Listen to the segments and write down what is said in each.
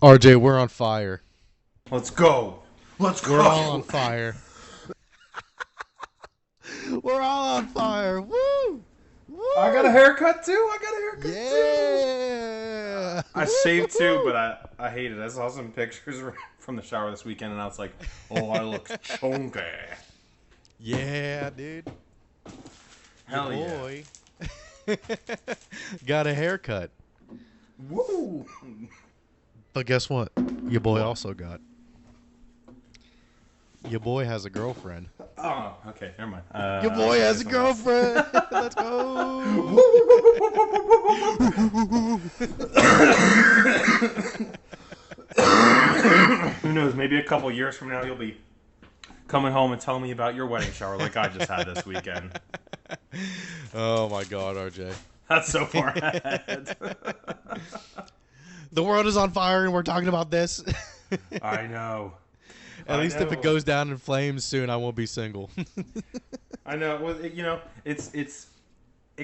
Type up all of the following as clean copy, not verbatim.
RJ, we're on fire. Let's go. Let's We're all go. on fire. We're all on fire. Woo! I got a Woo! haircut too. I got a haircut too. Yeah! I shaved too, but I hate it. I saw some pictures from the shower this weekend, and I was like, "Oh, I look chunky." Yeah, dude. Hell Your yeah. boy got a haircut. Woo! But guess what? Your boy also got. Your boy has a girlfriend. Oh, okay. Never mind. Your boy has a girlfriend. Let's go. Who knows? Maybe a couple years from now, you'll be coming home and telling me about your wedding shower, like I just had this weekend. Oh my God, RJ. That's so far ahead. The world is on fire and we're talking about this. I know. At least if it goes down in flames soon, I won't be single. I know. Well, it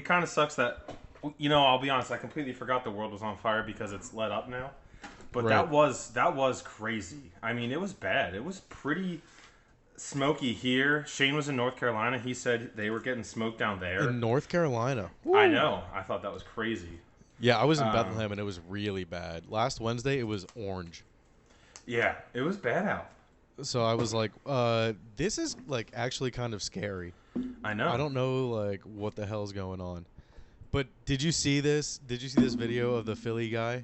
kind of sucks that, I'll be honest. I completely forgot the world was on fire because it's let up now. But Right. that was crazy. I mean, it was bad. It was pretty smoky here. Shane was in North Carolina. He said they were getting smoked down there. In North Carolina. I know. I thought that was crazy. Yeah, I was in Bethlehem and it was really bad. Last Wednesday, it was orange. Yeah, it was bad out. So I was like, this is like actually kind of scary. I know. I don't know like what the hell's going on. But did you see this? Did you see this video of the Philly guy?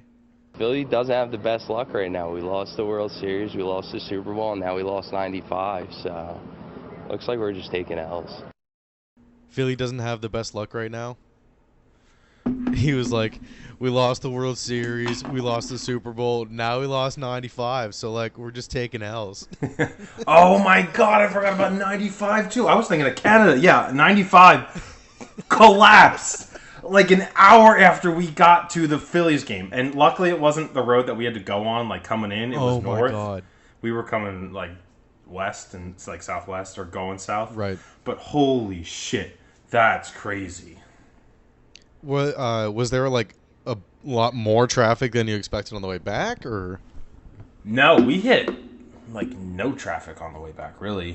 Philly doesn't have the best luck right now. We lost the World Series, we lost the Super Bowl, and now we lost 95. So looks like we're just taking L's. Philly doesn't have the best luck right now. He was like, we lost the World Series, we lost the Super Bowl, now we lost 95. So like we're just taking L's. Oh my God, I forgot about 95 too. I was thinking of Canada. Yeah, 95 collapsed like an hour after we got to the Phillies game. And luckily it wasn't the road that we had to go on like coming in. It was Oh my north. God. We were coming like west and it's like southwest or going south. Right. But holy shit, that's crazy. What was there like a lot more traffic than you expected on the way back, or? No, we hit like no traffic on the way back. Really,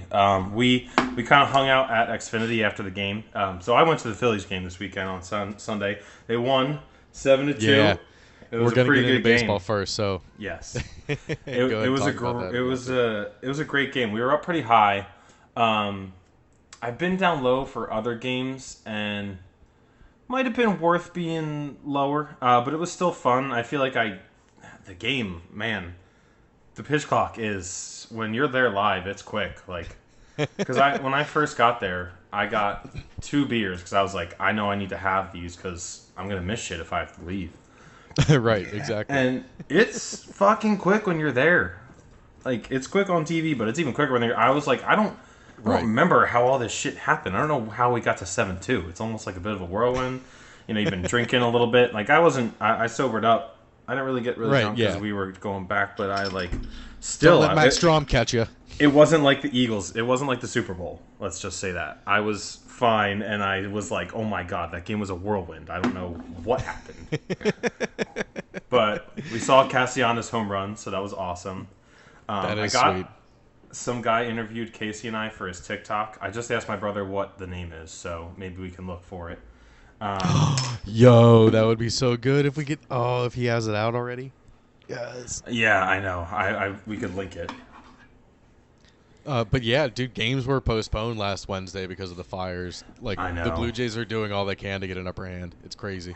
we kind of hung out at Xfinity after the game. So I went to the Phillies game this weekend on Sunday. They won 7-2. Yeah. It was We're gonna a pretty get into good baseball game. first, so Yes, Go ahead it and was talk about that. it was a great game. We were up pretty high. I've been down low for other games and might have been worth being lower, but it was still fun. I feel like the game, man. The pitch clock is when you're there live. It's quick, like because when I first got there, I got 2 beers because I was like, I know I need to have these because I'm gonna miss shit if I have to leave. right, exactly. And it's fucking quick when you're there. Like it's quick on TV, but it's even quicker when I was like, I don't Right. remember how all this shit happened. I don't know how we got to 7-2. It's almost like a bit of a whirlwind. You've been drinking a little bit. Like I sobered up. I didn't really get really Right, drunk because yeah. we were going back, but I like Don't still. let Max Strom catch you. It wasn't like the Eagles. It wasn't like the Super Bowl. Let's just say that. I was fine, and I was like, oh my God, that game was a whirlwind. I don't know what happened. But we saw Castellanos home run, so that was awesome. That is I got sweet. some guy interviewed Casey and I for his TikTok. I just asked my brother what the name is, so maybe we can look for it. Yo, that would be so good if we get. Oh, if he has it out already. Yes. Yeah, I know. We could link it. But yeah, dude, games were postponed last Wednesday because of the fires. Like I know. the Blue Jays are doing all they can to get an upper hand. It's crazy.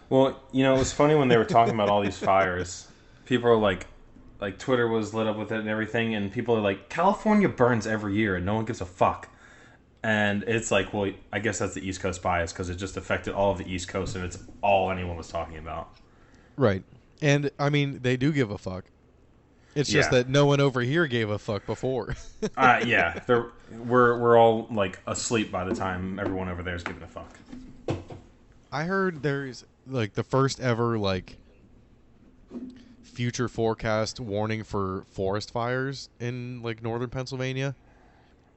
Well, it was funny when they were talking about all these fires. People are like Twitter was lit up with it and everything, and people are like, California burns every year and no one gives a fuck. And it's like, well, I guess that's the East Coast bias because it just affected all of the East Coast and it's all anyone was talking about. Right. And I mean, they do give a fuck. It's just Yeah. that no one over here gave a fuck before. Yeah, we're all like asleep by the time everyone over there is giving a fuck. I heard there's like the first ever like future forecast warning for forest fires in like northern Pennsylvania.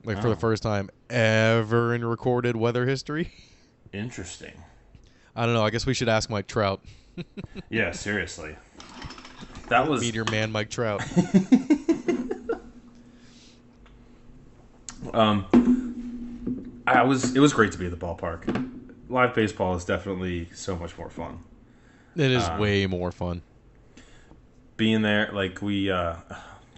Like for the first time ever in recorded weather history. Interesting. I don't know. I guess we should ask Mike Trout. Yeah, seriously. That was Meteor Man, Mike Trout. It was great to be at the ballpark. Live baseball is definitely so much more fun. It is way more fun. Being there, like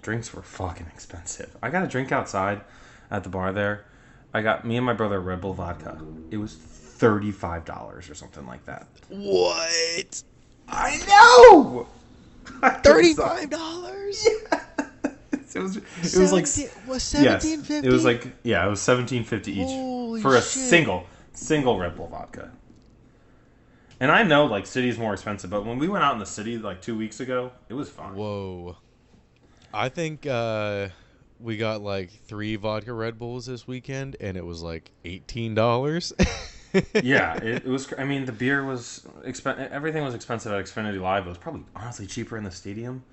drinks were fucking expensive. I got a drink outside at the bar there. I got me and my brother Red Bull vodka. It was $35 or something like that. What? I know. $35? It was like $17.50. It was like it was $17.50 each Holy for a shit. single Red Bull vodka. And I know like city's more expensive, but when we went out in the city like 2 weeks ago, it was fun. Whoa. I think we got like 3 vodka Red Bulls this weekend, and it was like $18. Yeah, it was. I mean, the beer was everything was expensive at Xfinity Live. It was probably honestly cheaper in the stadium.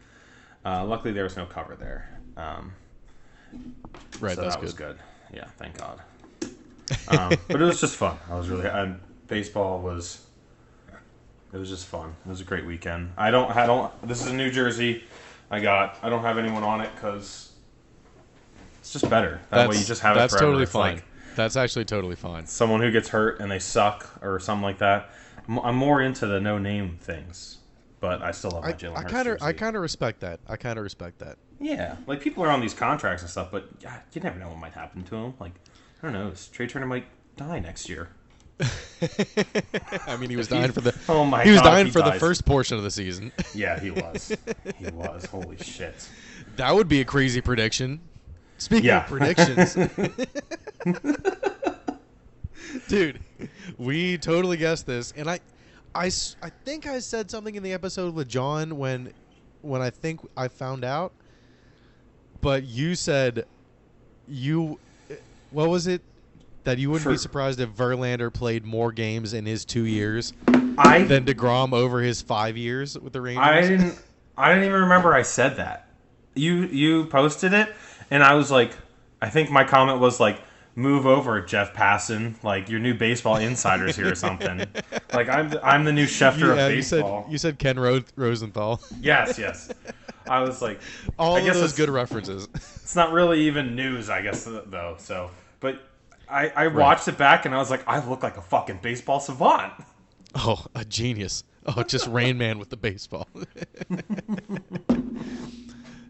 Luckily, there was no cover there. Right, so that's that was good. Yeah, thank God. But it was just fun. I was really baseball was. It was just fun. It was a great weekend. I don't. This is in New Jersey. I don't have anyone on it because it's just better. That way you just have it forever. That's totally It's fine. like That's actually totally fine. someone who gets hurt and they suck or something like that. I'm more into the no-name things, but I still love my Jalen Hurts jersey. I kind of respect that. Yeah, like people are on these contracts and stuff, but you never know what might happen to them. Like, I don't know, Trey Turner might die next year. I mean, he was dying for the. Oh my He was God, dying he for the dies. first portion of the season. Yeah, he was. He was. Holy shit. That would be a crazy prediction. Speaking Yeah. of predictions, dude, we totally guessed this, and I think I said something in the episode with John when I think I found out, but you said what was it that you wouldn't be surprised if Verlander played more games in his 2 years than DeGrom over his 5 years with the Rangers? I didn't even remember I said that. You posted it, and I was like, I think my comment was like, "Move over, Jeff Passan. Like your new baseball insiders here or something." Like I'm the new Schefter of baseball. You said Ken Rosenthal. Yes. I was like, All I of guess those it's good references. It's not really even news, I guess, though. So, but I watched it back and I was like, I look like a fucking baseball savant. Oh, a genius. Oh, just Rain Man with the baseball.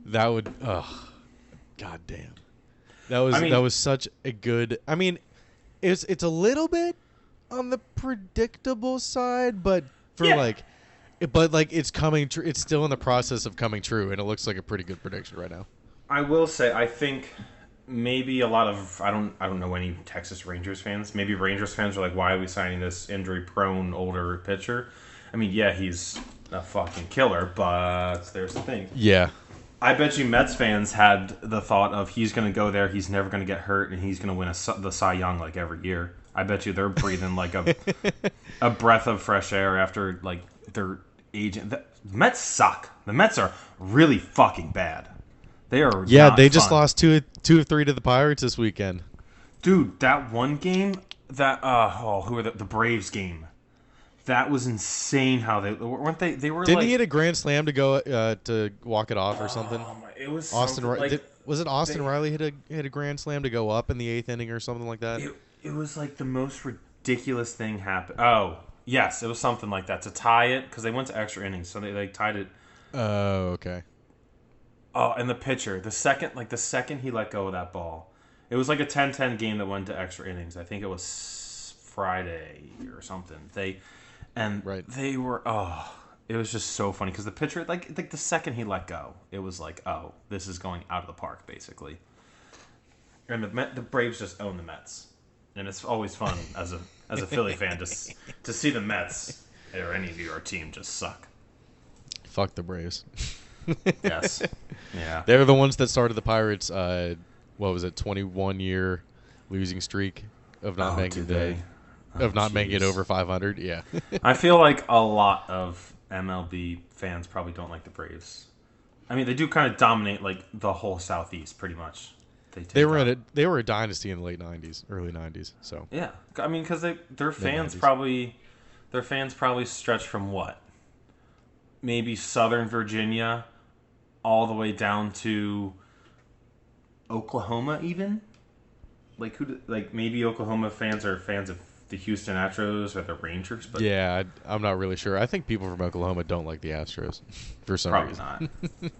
That would, oh, god damn. That was such a good. I mean, it's a little bit on the predictable side, but it's coming true. It's still in the process of coming true, and it looks like a pretty good prediction right now. I will say, I think maybe a lot of I don't know any Texas Rangers fans. Maybe Rangers fans are like, why are we signing this injury-prone older pitcher? I mean, yeah, he's a fucking killer, but there's the thing. Yeah. I bet you Mets fans had the thought of he's going to go there, he's never going to get hurt, and he's going to win the Cy Young like every year. I bet you they're breathing like a breath of fresh air after like their agent. The Mets suck. The Mets are really fucking bad. They are. Yeah, not they just fun. lost two of three to the Pirates this weekend. Dude, that one game, who were the Braves game? That was insane. How they weren't they? They were. Didn't like, he hit a grand slam to go to walk it off or something? It was Austin. Was it Austin they- Riley hit a grand slam to go up in the 8th inning or something like that? It was like the most ridiculous thing happened. Oh, yes, it was something like that to tie it because they went to extra innings, so they tied it. Oh, okay. Oh, and the pitcher, the second he let go of that ball, it was like a 10-10 game that went to extra innings. I think it was Friday or something. They were it was just so funny because the pitcher, like the second he let go, it was like, oh, this is going out of the park basically. And the Braves just own the Mets. And it's always fun as a Philly fan to see the Mets or any New York team just suck. Fuck the Braves. Yes. Yeah. They're the ones that started the Pirates. What was it? 21-year losing streak of not making making it over 500. Yeah. I feel like a lot of MLB fans probably don't like the Braves. I mean, they do kind of dominate like the whole Southeast pretty much. They were a dynasty in the late 90s, early 90s. So yeah, I mean, because their fans 90s. probably stretch from what? Maybe Southern Virginia all the way down to Oklahoma, even. Like maybe Oklahoma fans are fans of the Houston Astros or the Rangers, but Yeah, I'm not really sure. I think people from Oklahoma don't like the Astros for some probably reason. not.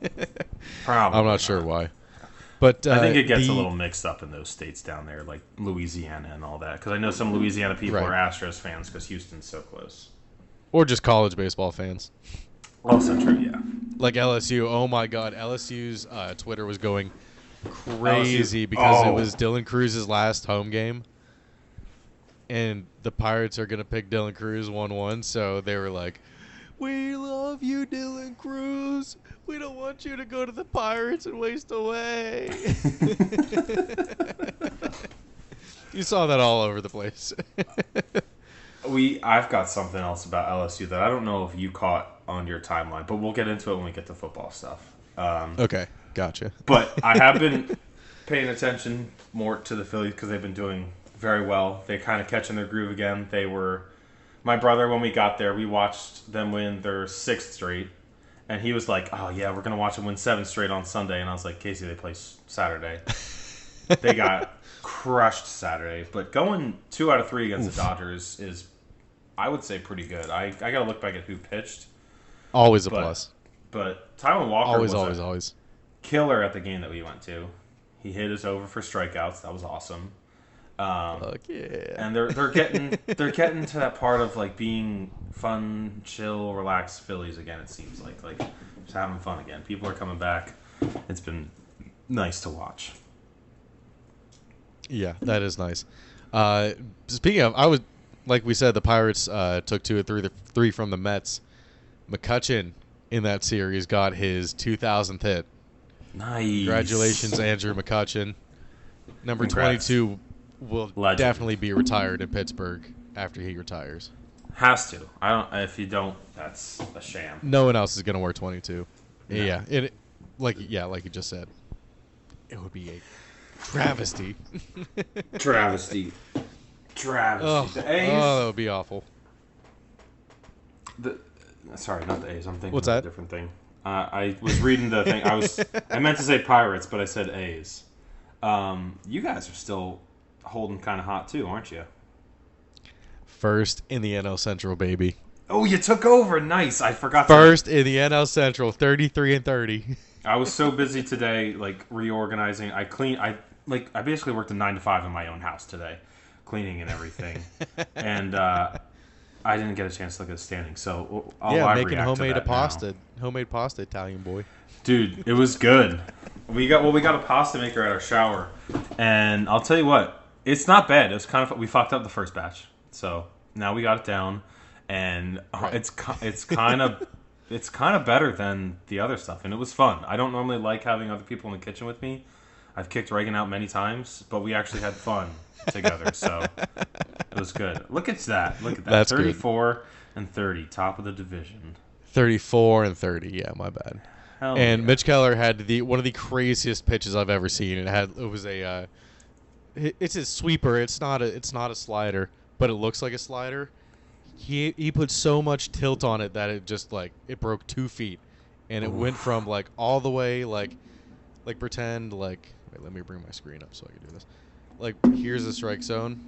Probably I'm not sure why. But I think it gets a little mixed up in those states down there, like Louisiana and all that. Because I know some Louisiana people are Astros fans because Houston's so close. Or just college baseball fans. Also true, yeah. Like LSU. Oh my God, LSU's Twitter was going crazy because it was Dylan Cruz's last home game, and the Pirates are gonna pick Dylan Cruz 1-1. So they were like, "We love you, Dylan Cruz. We don't want you to go to the Pirates and waste away." You saw that all over the place. I've got something else about LSU that I don't know if you caught on your timeline, but we'll get into it when we get to football stuff. Okay, gotcha. But I have been paying attention more to the Phillies because they've been doing very well. They're kind of catching their groove again. They were my brother when we got there. We watched them win their 6th straight. And he was like, "Oh yeah, we're gonna watch them win 7 straight on Sunday." And I was like, "Casey, they play Saturday." They got crushed Saturday, but going 2 out of 3 against the Dodgers is, I would say, pretty good. I gotta look back at who pitched. Always a plus. But Taiwan Walker was always killer at the game that we went to. He hit us over for strikeouts. That was awesome. Fuck yeah! And they're getting to that part of like being fun, chill, relaxed Phillies again. It seems like just having fun again. People are coming back. It's been nice to watch. Yeah, that is nice. Speaking of, like we said, the Pirates took 2 or 3 from the Mets. McCutchen in that series got his 2000th hit. Nice. Congratulations, Andrew McCutchen. Number Congrats. 22 will Legend. definitely be retired in Pittsburgh after he retires. Has to. I don't. If you don't, that's a sham. No one else is going to wear 22. No. Yeah, like you just said, it would be a travesty. Travesty. Oh, The A's. that would be awful. Sorry, not the A's. I'm thinking What's of that? a different thing. I was reading the thing. I meant to say Pirates, but I said A's. You guys are still holding kind of hot too, aren't you? First in the NL Central, baby. Oh, you took over. Nice. I forgot. First in the NL Central, 33-30. I was so busy today, like reorganizing. I basically worked a 9 to 5 in my own house today, cleaning and everything, and I didn't get a chance to look at the standings. So Making homemade pasta, Italian boy. Dude, it was good. We got a pasta maker at our shower, and I'll tell you what, it's not bad. It was kind of we fucked up the first batch, so now we got it down, and it's kind of better than the other stuff, and it was fun. I don't normally like having other people in the kitchen with me. I've kicked Reagan out many times, but we actually had fun together, so it was good. Look at that. That's 34-30, top of the division. 34-30. Yeah, my bad. Hell And yeah. Mitch Keller had one of the craziest pitches I've ever seen. It was it's a sweeper. It's not a slider, but it looks like a slider. He put so much tilt on it that it just it broke 2 feet, and it went from all the way pretend wait, let me bring my screen up so I can do this. Here's the strike zone.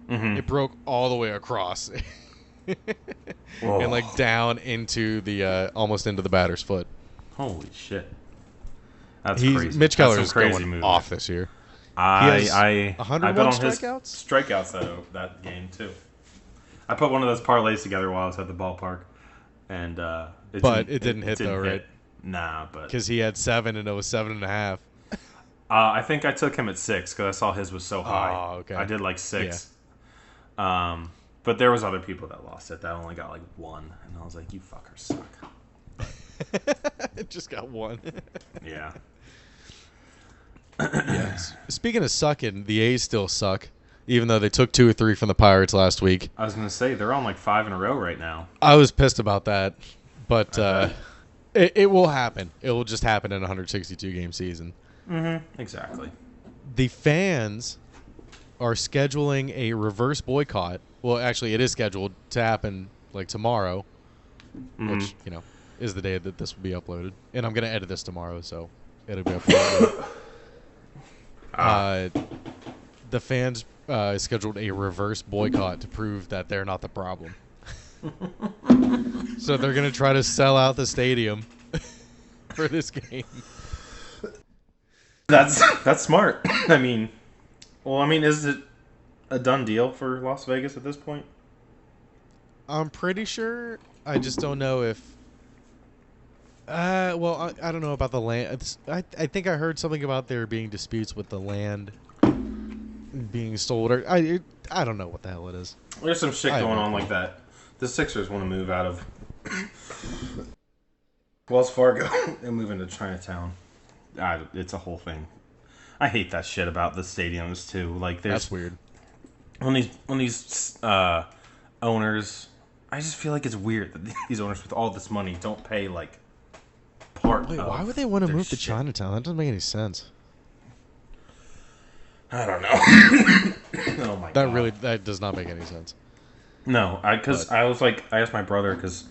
Mm-hmm. It broke all the way across, and down into the almost into the batter's foot. Holy shit. That's crazy. Mitch Keller That's is some crazy going movement. off this year. I 101 bet on strikeouts? his strikeouts that game too. I put one of those parlays together while I was at the ballpark, and it didn't hit though, right? Nah, but Because he had 7 and it was 7.5. I think I took him at 6 because I saw his was so high. Oh, okay. I did 6. But there was other people that lost it that only got 1, and I was like, you fuckers suck. It just got 1. Yeah. Yes. Speaking of sucking, the A's still suck, even though they took 2 or 3 from the Pirates last week. I was gonna say they're on 5 in a row right now. I was pissed about that, but it will happen. It will just happen in a 162-game season. Mm-hmm. Exactly. The fans are scheduling a reverse boycott. Well, actually, it is scheduled to happen tomorrow, which is the day that this will be uploaded, and I'm gonna edit this tomorrow, so it'll be uploaded. The fans scheduled a reverse boycott to prove that they're not the problem. So they're gonna try to sell out the stadium for this game. That's smart. I mean, is it a done deal for Las Vegas at this point? I'm pretty sure. I just don't know if. Well, I don't know about the land. I think I heard something about there being disputes with the land being sold. Or I don't know what the hell it is. There's some shit going on like that. The Sixers want to move out of Wells Fargo and move into Chinatown. It's a whole thing. I hate that shit about the stadiums too. Like, that's weird. When these owners, I just feel like it's weird that these owners with all this money don't pay like part. Wait, why would they want to move to shit. Chinatown? That doesn't make any sense. I don't know. Oh my god. That does not make any sense. No, I asked my brother, because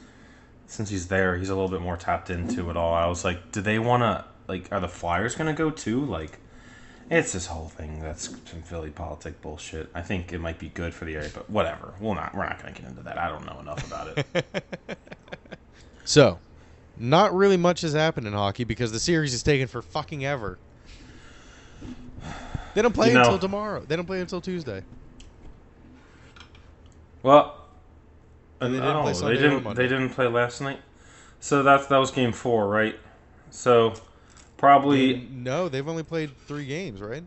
since he's there, he's a little bit more tapped into it all. I was like, do they want to, like, are the Flyers going to go too? Like, it's this whole thing that's some Philly politic bullshit. I think it might be good for the area, but whatever. We're not going to get into that. I don't know enough about it. So, not really much has happened in hockey because the series is taking for fucking ever. They don't play until tomorrow. They don't play until Tuesday. Well, They didn't play last night. So that was game 4, right? So probably no. They've only played 3 games, right?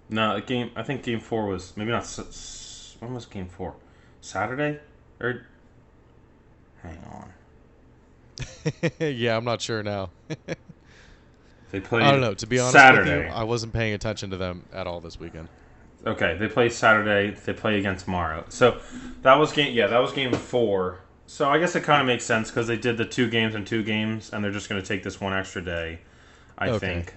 No, I think game 4 was maybe not. When was game 4? Saturday or? Hang on. Yeah, I'm not sure now. They played. I don't know. To be honest Saturday. with you, I wasn't paying attention to them at all this weekend. Okay, they play Saturday. They play again tomorrow. So that was game. Yeah, that was game 4. So I guess it kind of makes sense because they did the 2 games and 2 games, and they're just going to take this one extra day. I think.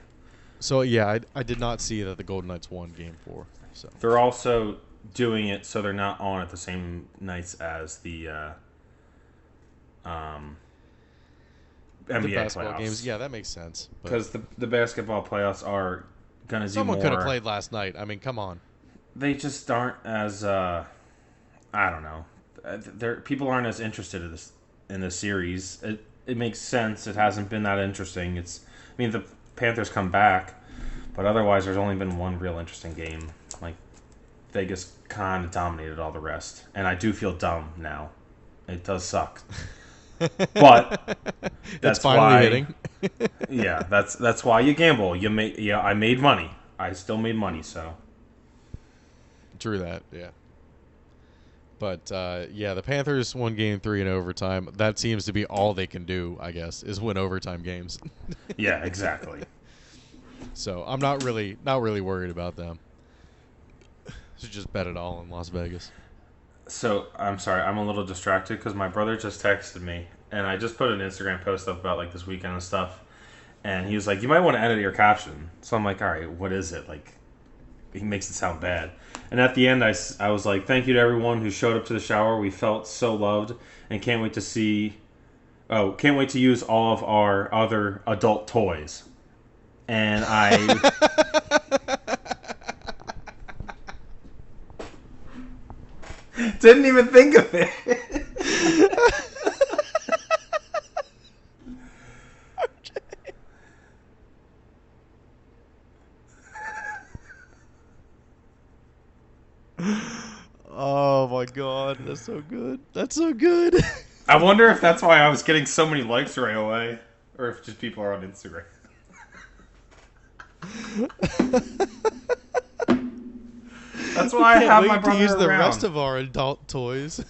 So yeah, I did not see that the Golden Knights won game 4. So they're also doing it so they're not on at the same nights as the NBA basketball playoffs. games. Yeah, that makes sense. Because the basketball playoffs are going to do more. Someone could have played last night. I mean, come on. They just aren't as I don't know. People aren't as interested in this series. It makes sense. It hasn't been that interesting. The Panthers come back, but otherwise there's only been one real interesting game. Like, Vegas kind of dominated all the rest, and I do feel dumb now. It does suck. But that's it's finally hitting. Yeah, that's why you gamble. I made money. I still made money, so. True that, yeah. But yeah, the Panthers won game 3 in overtime. That seems to be all they can do, I guess, is win overtime games. Yeah, exactly. So I'm not really worried about them. Should just bet it all in Las Vegas. So I'm sorry, I'm a little distracted because my brother just texted me, and I just put an Instagram post up about like this weekend and stuff, and he was like, "You might want to edit your caption." So I'm like, "All right, what is it?" Like, he makes it sound bad. And at the end, I was like, "Thank you to everyone who showed up to the shower. We felt so loved, and can't wait to use all of our other adult toys." And I. Didn't even think of it. Oh my god, that's so good. That's so good. I wonder if that's why I was getting so many likes right away, or if just people are on Instagram. That's why I have my brother to use around. the rest of our adult toys.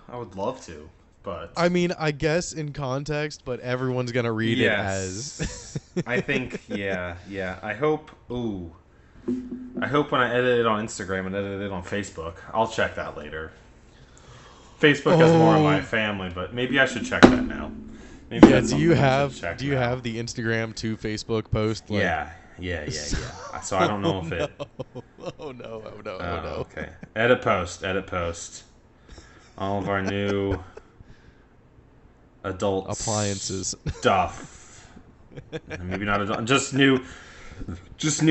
I would love to, but I mean, I guess in context, but everyone's gonna read it as. I think, yeah. I hope when I edit it on Instagram and edit it on Facebook, I'll check that later. Facebook has more of my family, but maybe I should check that now. Maybe Yeah, do you have the Instagram to Facebook post? Like, Yeah. So I don't know if it. Oh no! Okay. Edit post. All of our new adult appliances stuff. Maybe not adult, just new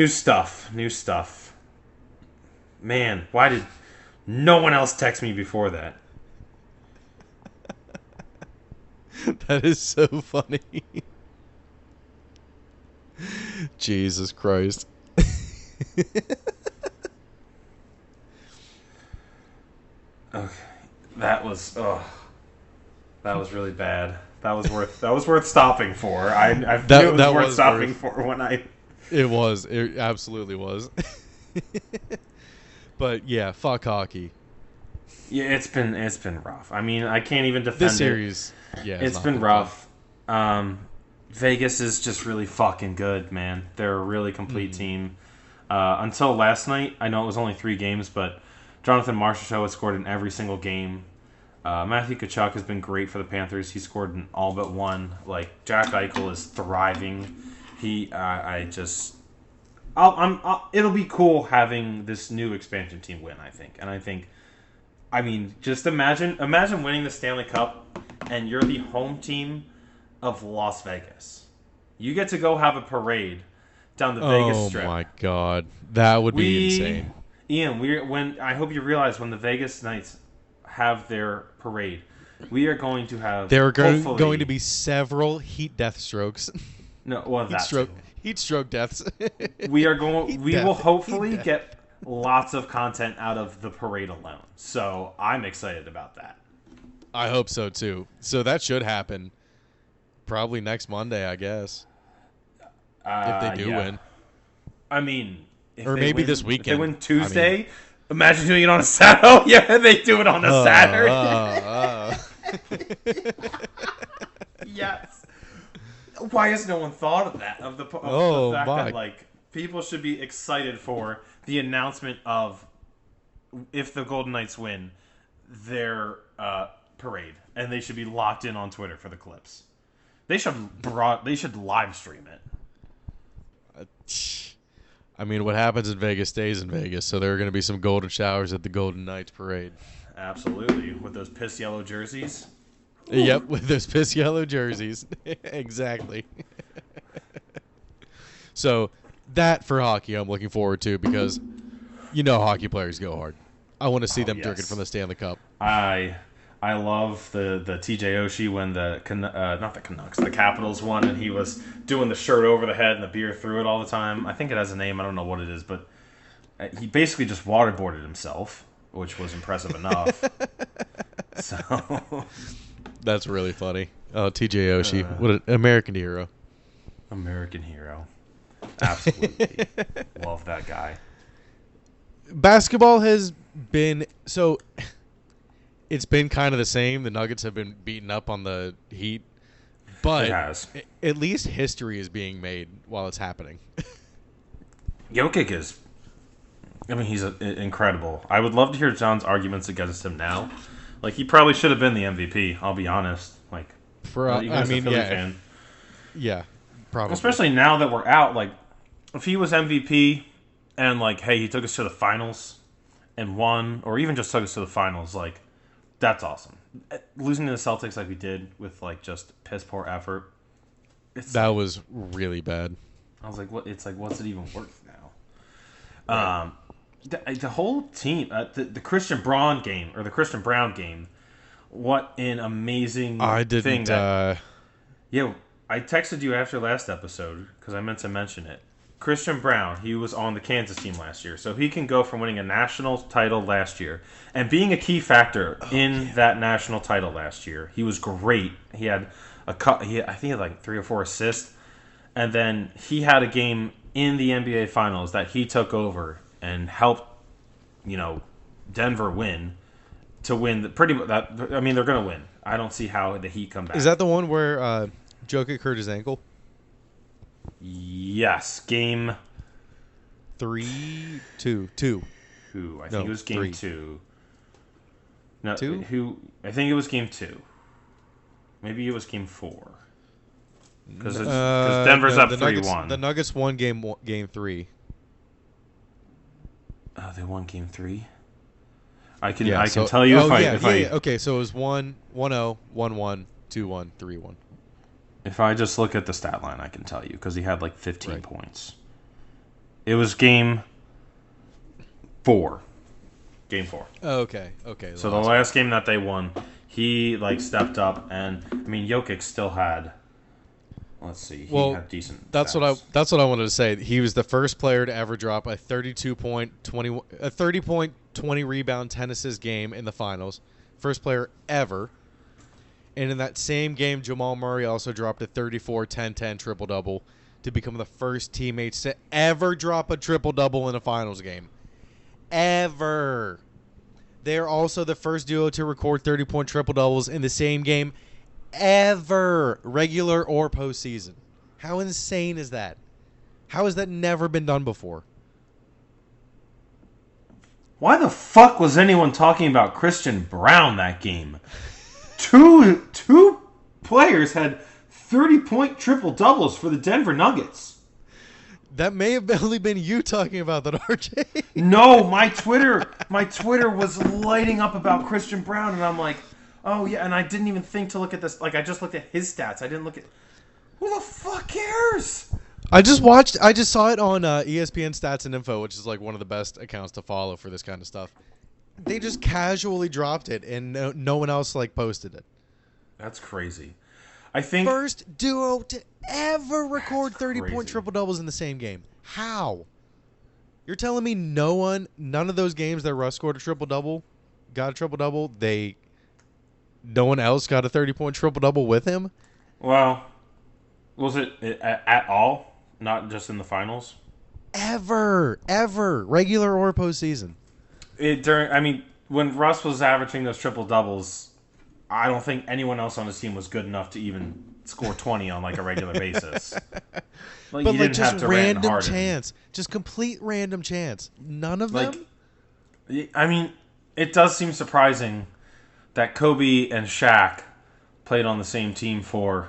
stuff. New stuff. Man, why did no one else text me before that? That is so funny. Jesus Christ. Okay, that was really bad. That was worth stopping for. I knew it was worth stopping for when I. It absolutely was. But yeah, fuck hockey. Yeah, it's been rough. I mean, I can't even defend This series. Yeah, it's been rough. Vegas is just really fucking good, man. They're a really complete team. Until last night, I know it was only 3 games, but Jonathan Marchessault has scored in every single game. Matthew Tkachuk has been great for the Panthers. He scored in all but one. Like, Jack Eichel is thriving. It'll be cool having this new expansion team win, I think. And I mean, just imagine winning the Stanley Cup and you're the home team of Las Vegas. You get to go have a parade down the Vegas Strip. Oh my God, that would be insane. Ian, I hope you realize when the Vegas Knights have their parade, we are going to have. There are going to be several heat death strokes. No, well, heat stroke deaths. We will hopefully get lots of content out of the parade alone. So I'm excited about that. I hope so too. So that should happen probably next Monday, I guess. If they do win. I mean, or maybe this weekend. If they win Tuesday, imagine doing it on a Saturday. Oh, yeah, they do it on a Saturday. Yes. Why has no one thought of that? Of the fact that, like, people should be excited for the announcement of, if the Golden Knights win, their parade, and they should be locked in on Twitter for the clips. They should live stream it. I mean, what happens in Vegas stays in Vegas, so there are going to be some golden showers at the Golden Knights parade. Absolutely, with those piss yellow jerseys. Yep, with those piss yellow jerseys. Exactly. So that for hockey I'm looking forward to, because hockey players go hard. I want to see them drinking from the Stanley Cup. I love the TJ Oshie when the Capitals won, and he was doing the shirt over the head and the beer through it all the time. I think it has a name. I don't know what it is, but he basically just waterboarded himself, which was impressive enough. So that's really funny. Oh, TJ Oshie, what an American hero! American hero, absolutely love that guy. Basketball has been so. It's been kind of the same. The Nuggets have been beaten up on the Heat, but it has. At least history is being made while it's happening. Jokic is. I mean, he's incredible. I would love to hear John's arguments against him now. Like, he probably should have been the MVP. I'll be honest. Like, even as a Philly fan. Yeah, probably. Especially now that we're out. Like, if he was MVP and, like, hey, he took us to the finals and won, or even just took us to the finals, like, that's awesome. Losing to the Celtics like we did with, like, just piss poor effort. That was really bad. I was like, what? It's like, what's it even worth now? Right. The whole team, the Christian Braun game, or the Christian Brown game, what an amazing thing. Yeah, I texted you after last episode because I meant to mention it. Christian Brown, he was on the Kansas team last year, so he can go from winning a national title last year and being a key factor in that national title last year. He was great. He had I think he had like 3 or 4 assists, and then he had a game in the NBA Finals that he took over and helped, Denver win pretty much that. I mean, they're gonna win. I don't see how the Heat come back. Is that the one where Jokic hurt his ankle? Yes, game 3, 2. I think it was game 3. 2. No, 2? I think it was game 2. Maybe it was game 4. Because Denver's up 3-1. The Nuggets won game 3. Oh, they won game 3. I can tell you if I okay, so it was 1-0, 1-1, 2-1, 3-1. If I just look at the stat line, I can tell you because he had like 15 Right. points. It was game 4. Game 4. Okay. So the last game that they won, he like stepped up, and I mean Jokic still had. Let's see, he had decent. That's stats. what I wanted to say. He was the first player to ever drop a 30-point, 20 rebound, 10 assist game in the finals. First player ever. And in that same game, Jamal Murray also dropped a 34, 10, 10 triple double to become the first teammates to ever drop a triple double in a finals game. Ever. They are also the first duo to record 30-point triple doubles in the same game ever, regular or postseason. How insane is that? How has that never been done before? Why the fuck was anyone talking about Christian Brown that game? Two players had 30-point triple doubles for the Denver Nuggets. That may have only been you talking about that, RJ. No, my Twitter was lighting up about Christian Brown, and I'm like, oh yeah, and I didn't even think to look at this. Like, I just looked at his stats. I didn't look at. Who the fuck cares? I just saw it on ESPN Stats and Info, which is like one of the best accounts to follow for this kind of stuff. They just casually dropped it, and no one else like posted it. That's crazy. I think First duo to ever record 30-point crazy. triple doubles in the same game. How? You're telling me none of those games that Russ scored a triple double, got a triple double, no one else got a 30-point triple double with him? Well, was it at all? Not just in the finals? Ever, regular or postseason. When Russ was averaging those triple doubles, I don't think anyone else on his team was good enough to even score 20 on like a regular basis. Like, But you like didn't have just Durant and random Harden. chance, just complete random chance. None of Like, them. I mean, it does seem surprising that Kobe and Shaq played on the same team for.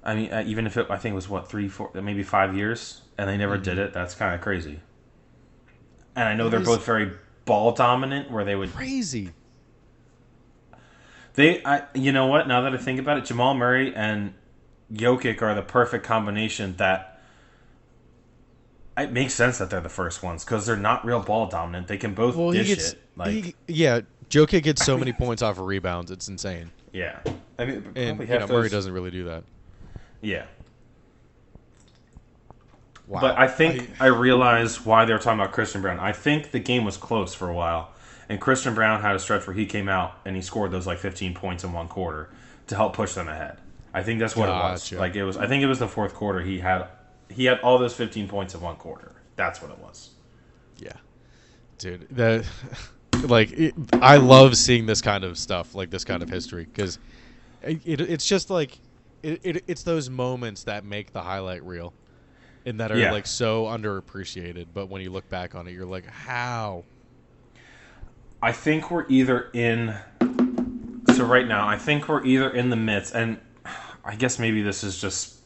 I mean, even if I think it was 3, 4, maybe 5 years, and they never did it. That's kind of crazy. And I know they're both very ball dominant, where they would Crazy. you know what? Now that I think about it, Jamal Murray and Jokic are the perfect combination. That it makes sense that they're the first ones because they're not real ball dominant. They can both dish it. Like, Jokic gets so many points off of rebounds, it's insane. yeah, I mean, And probably half Murray those- doesn't really do that. Yeah. Wow. But I think I realize why they were talking about Christian Brown. I think the game was close for a while, and Christian Brown had a stretch where he came out and he scored those like 15 points in one quarter to help push them ahead. I think that's what it was. Gotcha. Like, it was. I think it was the fourth quarter. He had all those 15 points in one quarter. That's what it was. Yeah, dude. I love seeing this kind of stuff, like this kind of history, because it's just like it's those moments that make the highlight reel, and that are like so underappreciated. But when you look back on it, you're like, how? I think we're either in. So right now, I think we're either in the midst, and I guess maybe this is just.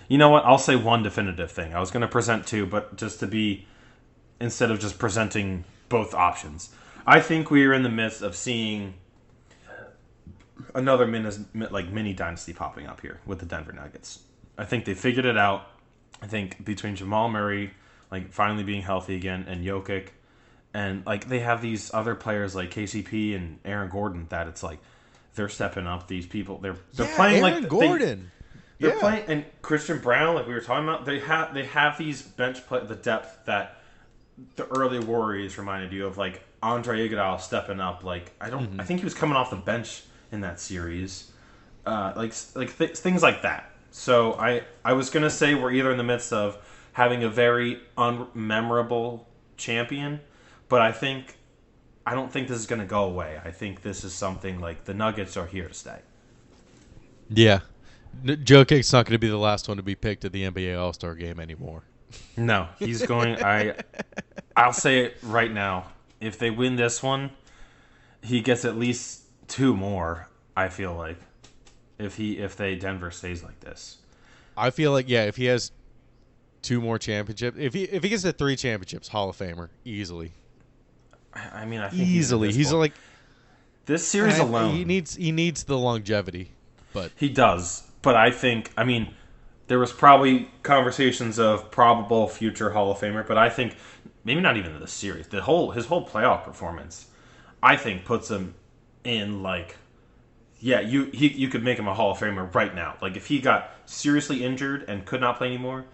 You know what? I'll say one definitive thing. I was going to present two, but just to be, instead of just presenting both options, I think we are in the midst of seeing another mini dynasty popping up here with the Denver Nuggets. I think they figured it out. I think between Jamal Murray, like finally being healthy again, and Jokic, and like they have these other players like KCP and Aaron Gordon that it's like they're stepping up. These people, they're playing Aaron like Gordon. They're playing, and Christian Brown, like we were talking about, they have these bench play, the depth that the early Warriors reminded you of, like Andre Iguodala stepping up. Like I think he was coming off the bench in that series, things like that. So I was gonna say we're either in the midst of having a very unmemorable champion, but I don't think this is gonna go away. I think this is something like the Nuggets are here to stay. Yeah. Jokic's not going to be the last one to be picked at the NBA All-Star Game anymore. No, he's going. I'll say it right now. If they win this one, he gets at least 2 more. I feel like if Denver stays like this, I feel like if he has 2 more championships, if he gets to 3 championships, Hall of Famer easily. I mean, I think He's like this series alone. He needs the longevity. But he does. But I think, I mean, there was probably conversations of probable future Hall of Famer, but I think maybe not even in the series. His whole playoff performance, I think, puts him in like, yeah, you could make him a Hall of Famer right now. Like if he got seriously injured and could not play anymore,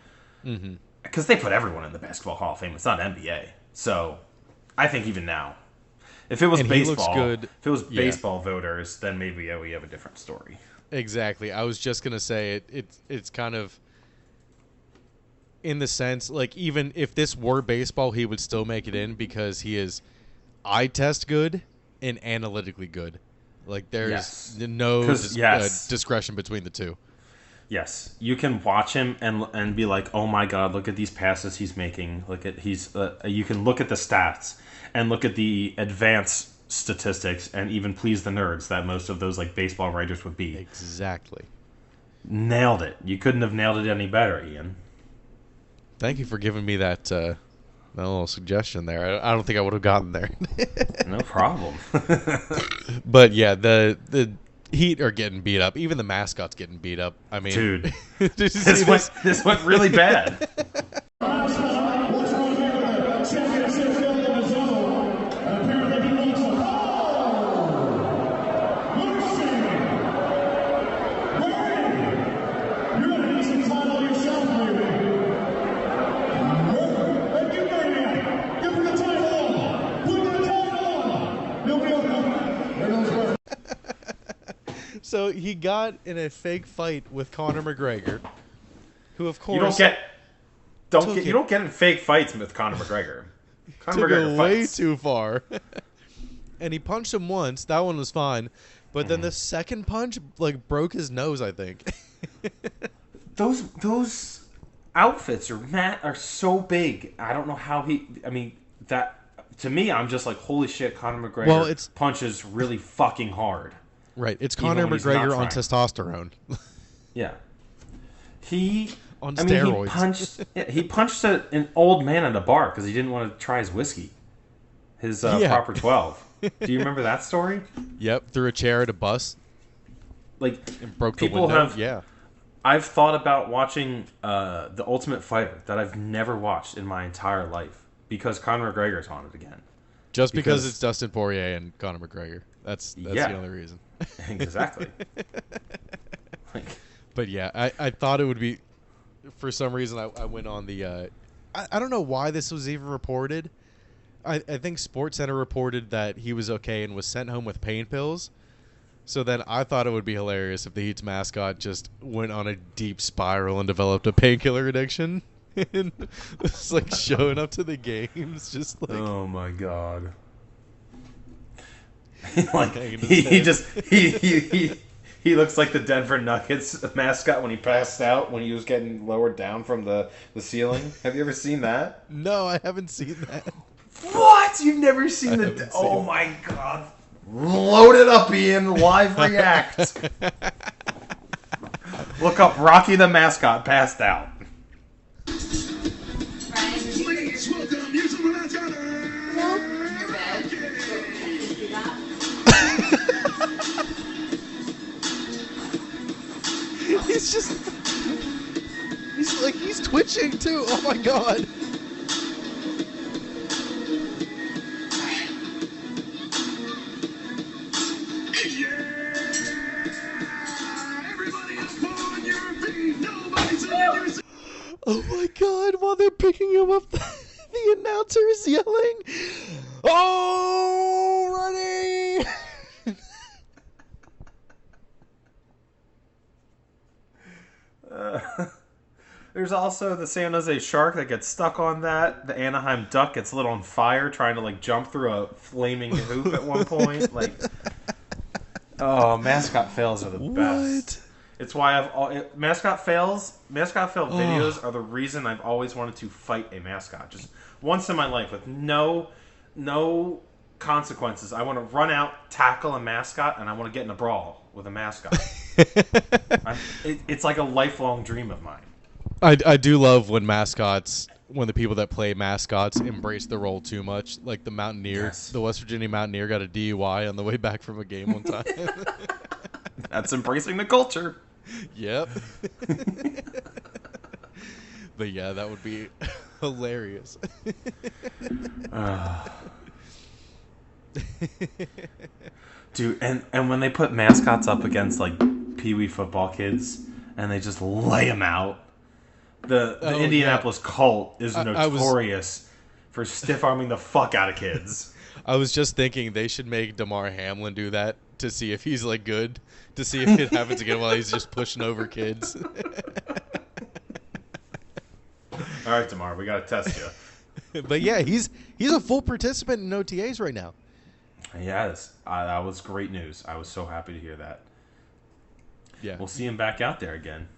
because they put everyone in the Basketball Hall of Fame. It's not NBA, so I think even now, if it was And baseball, he looks good. if it was baseball voters, then maybe we have a different story. Exactly. I was just gonna say it's kind of in the sense like even if this were baseball, he would still make it in because he is eye test good and analytically good. Like there's no discretion between the two. Yes, you can watch him and be like, oh my god, look at these passes he's making. Look at you can look at the stats and look at the advanced statistics and even please the nerds that most of those like baseball writers would be. Exactly. Nailed it. You couldn't have nailed it any better, Ian. Thank you for giving me that little suggestion there. I don't think I would have gotten there. No problem. But yeah, the Heat are getting beat up. Even the mascot's getting beat up. I mean, dude, this went really bad. So he got in a fake fight with Conor McGregor, who of course you don't get in fake fights with Conor McGregor. Conor McGregor way too far. And he punched him once. That one was fine, but then the second punch like broke his nose, I think. Those outfits are so big. I don't know how he. I mean that to me, I'm just like holy shit. Conor McGregor punches really fucking hard. Right, it's Conor McGregor on testosterone. Yeah, he on steroids. He punched an old man at a bar because he didn't want to try his whiskey, his proper 12. Do you remember that story? Yep, threw a chair at a bus, like and broke the window. I've thought about watching The Ultimate Fighter that I've never watched in my entire life because Conor McGregor's on it again. Just because it's Dustin Poirier and Conor McGregor. That's the only reason. Exactly. But yeah, I thought it would be. For some reason, I went on the. I don't know why this was even reported. I think SportsCenter reported that he was okay and was sent home with pain pills. So then I thought it would be hilarious if the Heat's mascot just went on a deep spiral and developed a painkiller addiction. And was like showing up to the games, just like. Oh my god. Like he looks like the Denver Nuggets mascot when he passed out when he was getting lowered down from the ceiling. Have you ever seen that? No, I haven't seen that. What? You've never seen the? Oh my god! Load it up, Ian. Live react. Look up Rocky the mascot passed out. Please welcome He's twitching too. Oh my god. Oh my god, while they're picking him up, the announcer is yelling, "Oh, ready!" There's also the San Jose Shark that gets stuck on that. The Anaheim Duck gets lit on fire trying to like jump through a flaming hoop at one point. Like, oh, mascot fails are the best. It's why mascot fail videos are the reason I've always wanted to fight a mascot. Just once in my life with no consequences. I want to run out, tackle a mascot, and I want to get in a brawl with a mascot. It's like a lifelong dream of mine. I do love when the people that play mascots embrace the role too much. Like the Mountaineer, the West Virginia Mountaineer got a DUI on the way back from a game one time. That's embracing the culture. Yep. But yeah, that would be hilarious. Dude, and when they put mascots up against like Pee-wee football kids and they just lay them out, the Indianapolis cult is notorious for stiff-arming the fuck out of kids. I was just thinking they should make Damar Hamlin do that to see if he's like good, to see if it happens again while he's just pushing over kids. All right, Damar, we gotta test you. But yeah, he's a full participant in OTAs right now. Yes, that was great news. I was so happy to hear that. Yeah, We'll see him back out there again.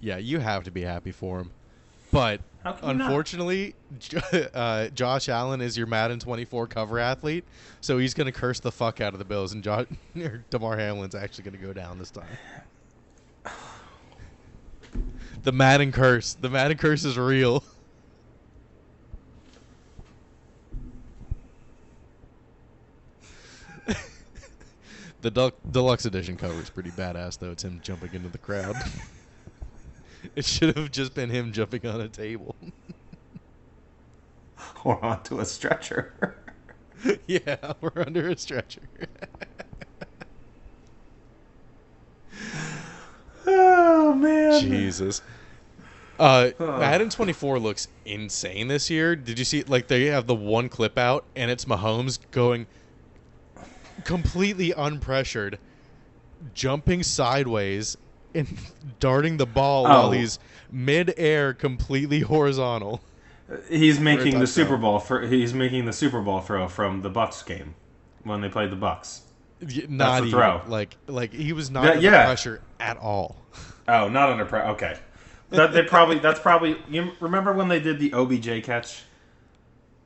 yeah, you have to be happy for him. But How can you not? unfortunately, Josh Allen is your Madden 24 cover athlete, so he's going to curse the fuck out of the Bills, and Damar Hamlin's actually going to go down this time. The Madden curse. The Madden curse is real. The deluxe edition cover is pretty badass, though. It's him jumping into the crowd. It should have just been him jumping on a table. Or onto a stretcher. Yeah, we're under a stretcher. Oh, man. Jesus. Madden 24 looks insane this year. Did you see, like, they have the one clip out, and it's Mahomes going completely unpressured, jumping sideways, and darting the ball while he's mid-air, completely horizontal. He's making the Super Bowl. He's making the Super Bowl throw from the Bucks game when they played the Bucks. Not the even throw. Like he was not under pressure at all. Oh, not under pressure. Okay, that's probably. You remember when they did the OBJ catch?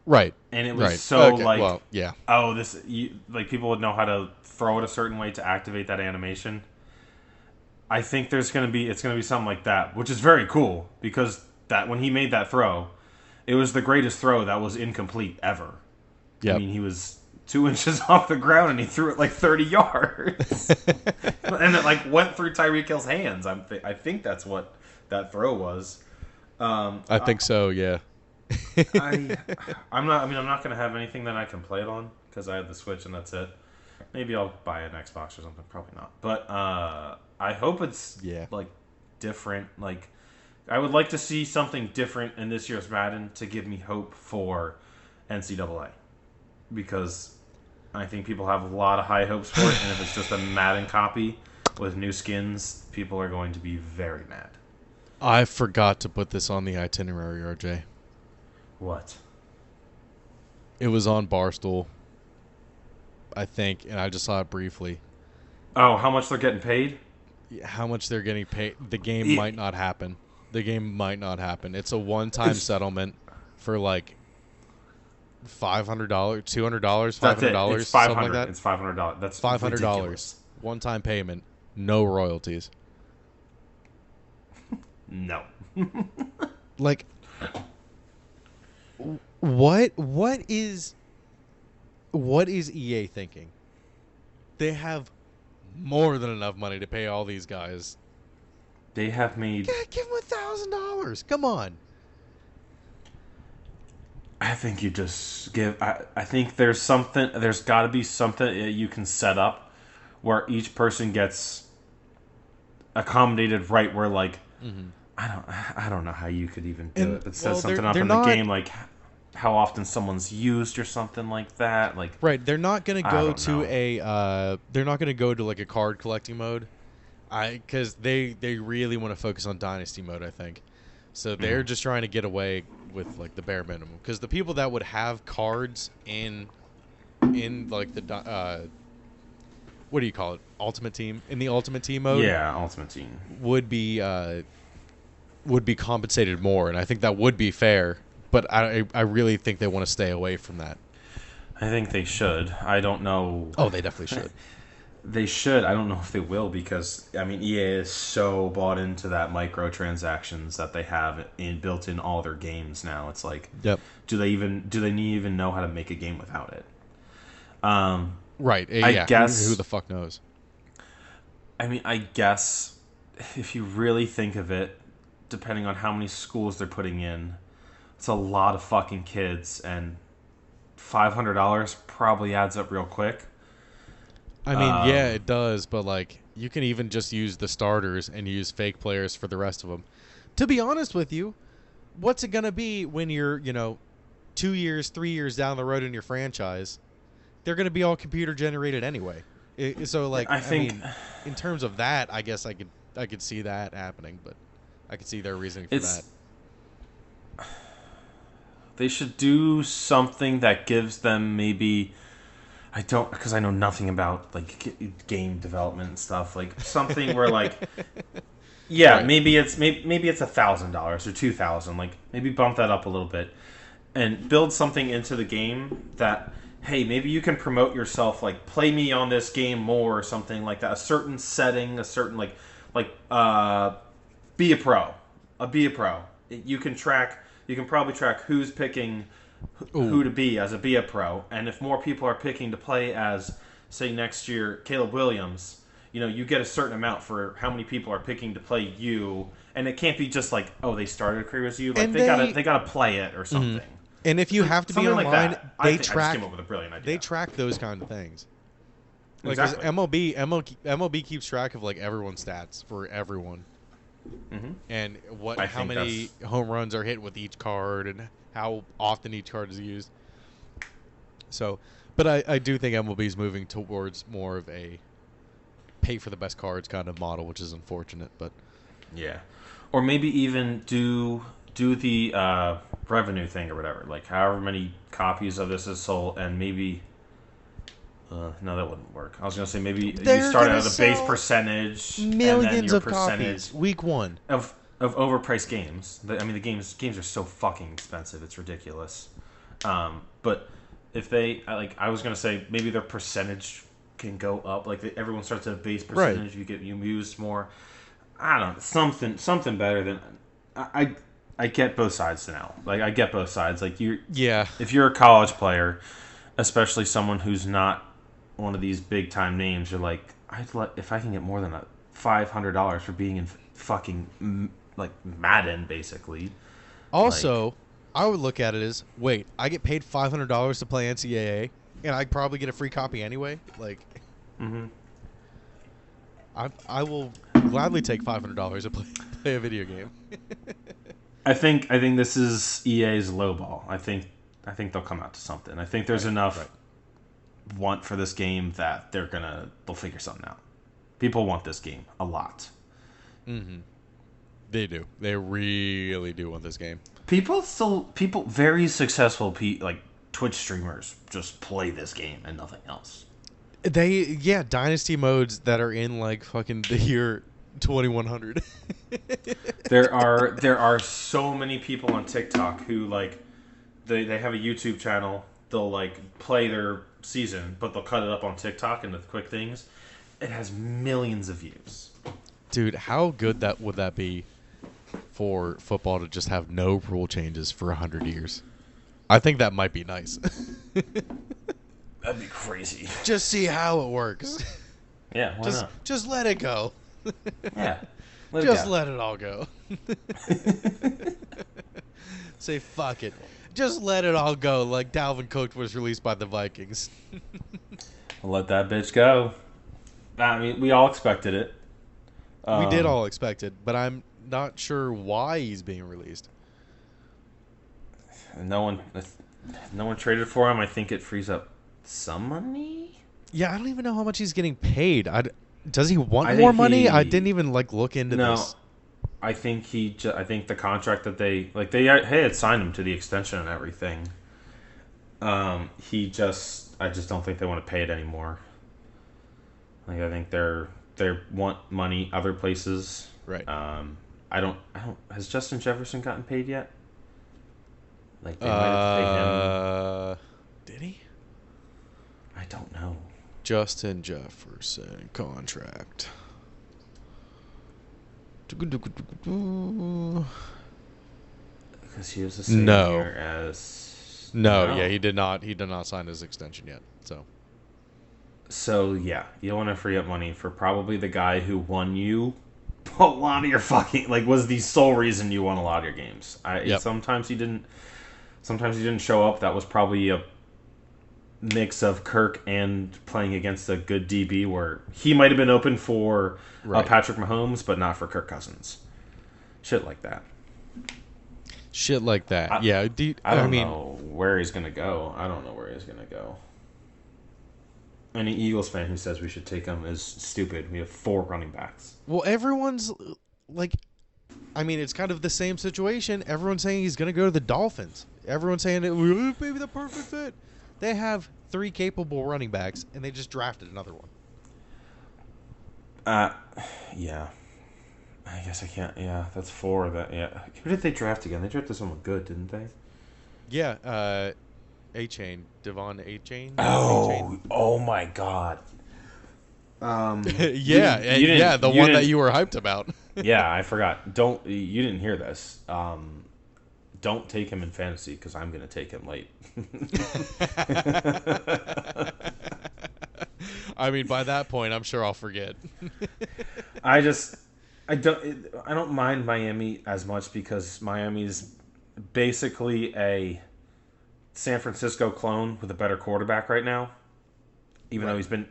Right. And it was right. so okay. like, well, yeah. Oh, like people would know how to throw it a certain way to activate that animation. I think it's gonna be something like that, which is very cool because that when he made that throw, it was the greatest throw that was incomplete ever. Yep. I mean, he was 2 inches off the ground and he threw it like 30 yards, and it like went through Tyreek Hill's hands. I think that's what that throw was. I think so. Yeah. I'm not gonna have anything that I can play it on because I have the Switch and that's it. Maybe I'll buy an Xbox or something. Probably not. But I hope it's like different. Like I would like to see something different in this year's Madden to give me hope for NCAA because I think people have a lot of high hopes for it, and if it's just a Madden copy with new skins, people are going to be very mad. I forgot to put this on the itinerary, RJ. What? It was on Barstool, I think, and I just saw it briefly. Oh, how much they're getting paid? How much they're getting paid? The game might not happen. The game might not happen. It's a one-time settlement for like $500, $200, $500, It's something like that. It's $500. That's $500. ridiculous. One-time payment, no royalties. No. Like, what is EA thinking? They have more than enough money to pay all these guys. They have made. Yeah, give them $1,000. Come on. I think you just give. I think there's something. There's got to be something that you can set up where each person gets accommodated right. Where like, I don't know how you could even do it. It says something up in the game like how often someone's used or something like that. Like right, they're not gonna go to they're not gonna go to like a card collecting mode, because they really want to focus on dynasty mode. I think, so they're just trying to get away with like the bare minimum. Because the people that would have cards in like the what do you call it? Ultimate Team, in the Ultimate Team mode. Yeah, Ultimate Team would be compensated more, and I think that would be fair. But I really think they want to stay away from that. I think they should. I don't know. Oh, they definitely should. They should. I don't know if they will because, I mean, EA is so bought into that microtransactions that they have built in all their games now. It's like, do they even know how to make a game without it? Right. I guess who the fuck knows? I mean, I guess if you really think of it, depending on how many schools they're putting in, it's a lot of fucking kids, and $500 probably adds up real quick. I mean, yeah, it does, but like you can even just use the starters and use fake players for the rest of them. To be honest with you, what's it gonna be when you're 2 years, 3 years down the road in your franchise? They're gonna be all computer generated anyway. So like, I think mean, in terms of that, I guess I could see that happening, but I could see their reasoning for that. They should do something that gives them maybe. I don't, because I know nothing about like game development and stuff. Like something where like, yeah, Right. maybe it's $1,000 or $2,000. Like maybe bump that up a little bit, and build something into the game that, hey, maybe you can promote yourself. Like play me on this game more or something like that. A certain setting, a certain be a pro, be a pro. You can probably track who's picking who to be a pro, and if more people are picking to play as, say, next year Caleb Williams, you get a certain amount for how many people are picking to play you, and it can't be just like, oh, they started a career as you, like And they gotta play it or something. And if you have to be Something like online, that. they I just track. came up with a brilliant idea. They track those kind of things. Like 'cause Exactly. MLB keeps track of like everyone's stats for everyone, and how many home runs are hit with each card, and how often each card is used. So, but I do think MLB is moving towards more of a pay for the best cards kind of model, which is unfortunate. But Yeah, or maybe even do the revenue thing or whatever. Like however many copies of this is sold, and maybe. No, that wouldn't work. I was gonna say maybe you start out at a base percentage, and then millions your of percentage copies week one. of overpriced games. I mean, the games are so fucking expensive. It's ridiculous. But if they I was gonna say maybe their percentage can go up. Like everyone starts at a base percentage, you used more. I don't know, something better than I get both sides now. Like I get both sides. Like if you're a college player, especially someone who's not one of these big time names, you're like, if I can get more than $500 for being in fucking like Madden, basically. Also, I would look at it as, wait, I get paid $500 to play NCAA, and I probably get a free copy anyway. Like, I will gladly take $500 to play a video game. I think this is EA's lowball. I think they'll come out to something. I think there's enough want for this game that they'll figure something out. People want this game a lot. They do. They really do want this game. People very successful like Twitch streamers just play this game and nothing else. Dynasty modes that are in like fucking the year 2100. There are so many people on TikTok who like they have a YouTube channel. They'll like play their season, but they'll cut it up on TikTok into quick things. It has millions of views. Dude, how good would that be for football to just have no rule changes for 100 years? I think that might be nice. That'd be crazy. Just see how it works. Yeah, why not? Just let it go. Yeah. Let it all go. Say fuck it. Just let it all go, like Dalvin Cook was released by the Vikings. Let that bitch go. I mean, we all expected it. We did all expect it, but I'm not sure why he's being released. No one traded for him. I think it frees up some money. Yeah, I don't even know how much he's getting paid. Does he want more money? I didn't even look into this. I think I think the contract that they had signed him to the extension and everything. I just don't think they want to pay it anymore. Like I think they want money other places. Right. I don't. Has Justin Jefferson gotten paid yet? Like they might have to pay him. Did he? I don't know. Justin Jefferson contract. Because he was the same year as. No, yeah, he did not. He did not sign his extension yet. So, yeah, you want to free up money for probably the guy who won you a lot of your fucking... Like, was the sole reason you won a lot of your games. Yep. Sometimes he didn't show up. That was probably a mix of Kirk and playing against a good DB where he might have been open for Patrick Mahomes, but not for Kirk Cousins. Shit like that. Yeah. I don't know where he's going to go. I don't know where he's going to go. Any Eagles fan who says we should take him is stupid. We have 4 running backs. Well, everyone's like, I mean, it's kind of the same situation. Everyone's saying he's going to go to the Dolphins. Everyone's saying it maybe the perfect fit. They have 3 capable running backs, and they just drafted another one. Yeah. I guess I can't. Yeah, that's 4. Who did they draft again? They drafted someone good, didn't they? Yeah. A-Chain. Devon A-Chain? Oh my God. The one that you were hyped about. Yeah, I forgot. You didn't hear this. Don't take him in fantasy because I'm going to take him late. I mean, by that point, I'm sure I'll forget. I don't mind Miami as much because Miami's basically a San Francisco clone with a better quarterback right now, even though he's been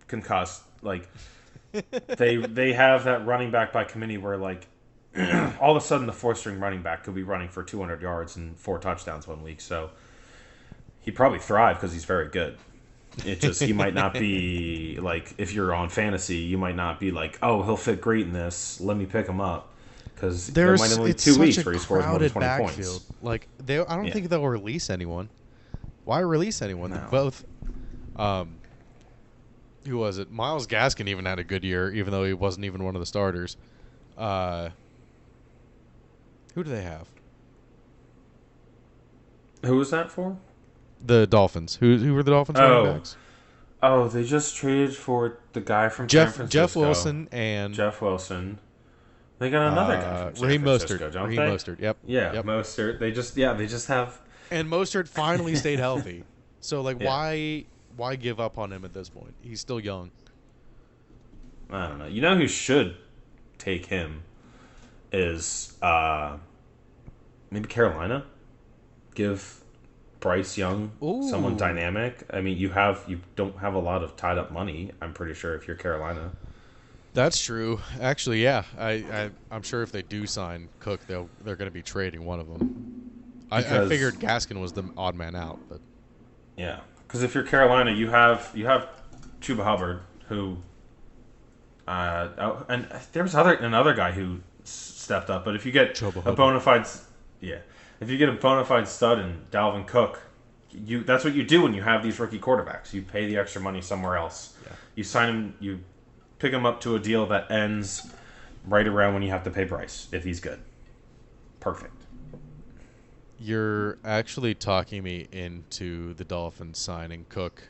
concussed. Like they have that running back by committee where like all of a sudden the 4th-string running back could be running for 200 yards and 4 touchdowns one week. So he'd probably thrive because he's very good. It just he might not be like if you're on fantasy, you might not be like, oh, he'll fit great in this. Let me pick him up. Because there might only be 2 weeks where he scores more than 20 points. Like I don't think they'll release anyone. Why release anyone? No. Both. Who was it? Myles Gaskin even had a good year, even though he wasn't even one of the starters. Who do they have? Who was that for? The Dolphins. Who were the Dolphins running backs? Oh, they just traded for the guy from San Francisco. Jeff Wilson and Jeff Wilson. They got another guy from San Francisco, don't they? Raheem Mostert, yep. Yeah, yep. Mostert. They just have... And Mostert finally stayed healthy. So, why give up on him at this point? He's still young. I don't know. You know who should take him is maybe Carolina. Give Bryce Young someone dynamic. I mean, you don't have a lot of tied up money, I'm pretty sure, if you're Carolina. That's true. Actually, yeah. I'm sure if they do sign Cook, they're going to be trading one of them. I figured Gaskin was the odd man out, but yeah, because if you're Carolina, you have Chuba Hubbard, who and there was another guy who stepped up. But if you get a bona fide stud in Dalvin Cook, that's what you do when you have these rookie quarterbacks. You pay the extra money somewhere else. Yeah. You sign him. You pick him up to a deal that ends right around when you have to pay Bryce if he's good. Perfect. You're actually talking me into the Dolphins signing Cook.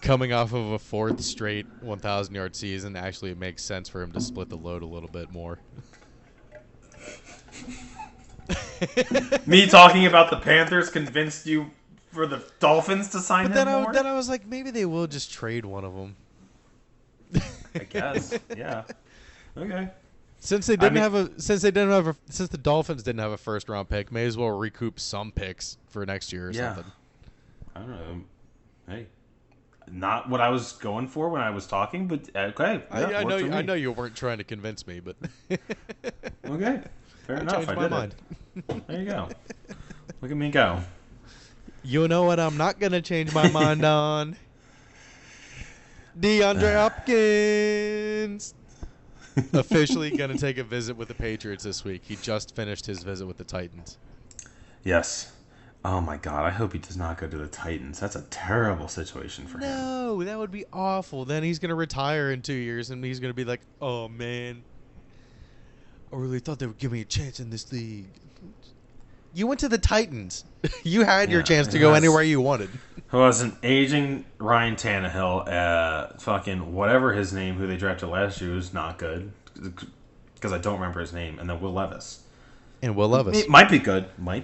Coming off of a 4th straight 1,000-yard season, actually it makes sense for him to split the load a little bit more. Me talking about the Panthers convinced you for the Dolphins to sign him more? Then I was like, maybe they will just trade one of them. I guess, yeah. Okay. Since the Dolphins didn't have a 1st-round pick, may as well recoup some picks for next year or something. I don't know. Hey, not what I was going for when I was talking, but okay. Yeah, I know you weren't trying to convince me, but okay, fair enough. Changed my mind. There you go. Look at me go. You know what? I'm not gonna change my mind on DeAndre Hopkins. Officially going to take a visit with the Patriots this week. He just finished his visit with the Titans. Yes. Oh, my God. I hope he does not go to the Titans. That's a terrible situation for him. No, that would be awful. Then he's going to retire in 2 years, and he's going to be like, oh, man, I really thought they would give me a chance in this league. You went to the Titans. You had your chance to go anywhere you wanted. Who was an aging Ryan Tannehill, fucking whatever his name, who they drafted last year, was not good. Because I don't remember his name. And then Will Levis. And Will Levis. It might be good. I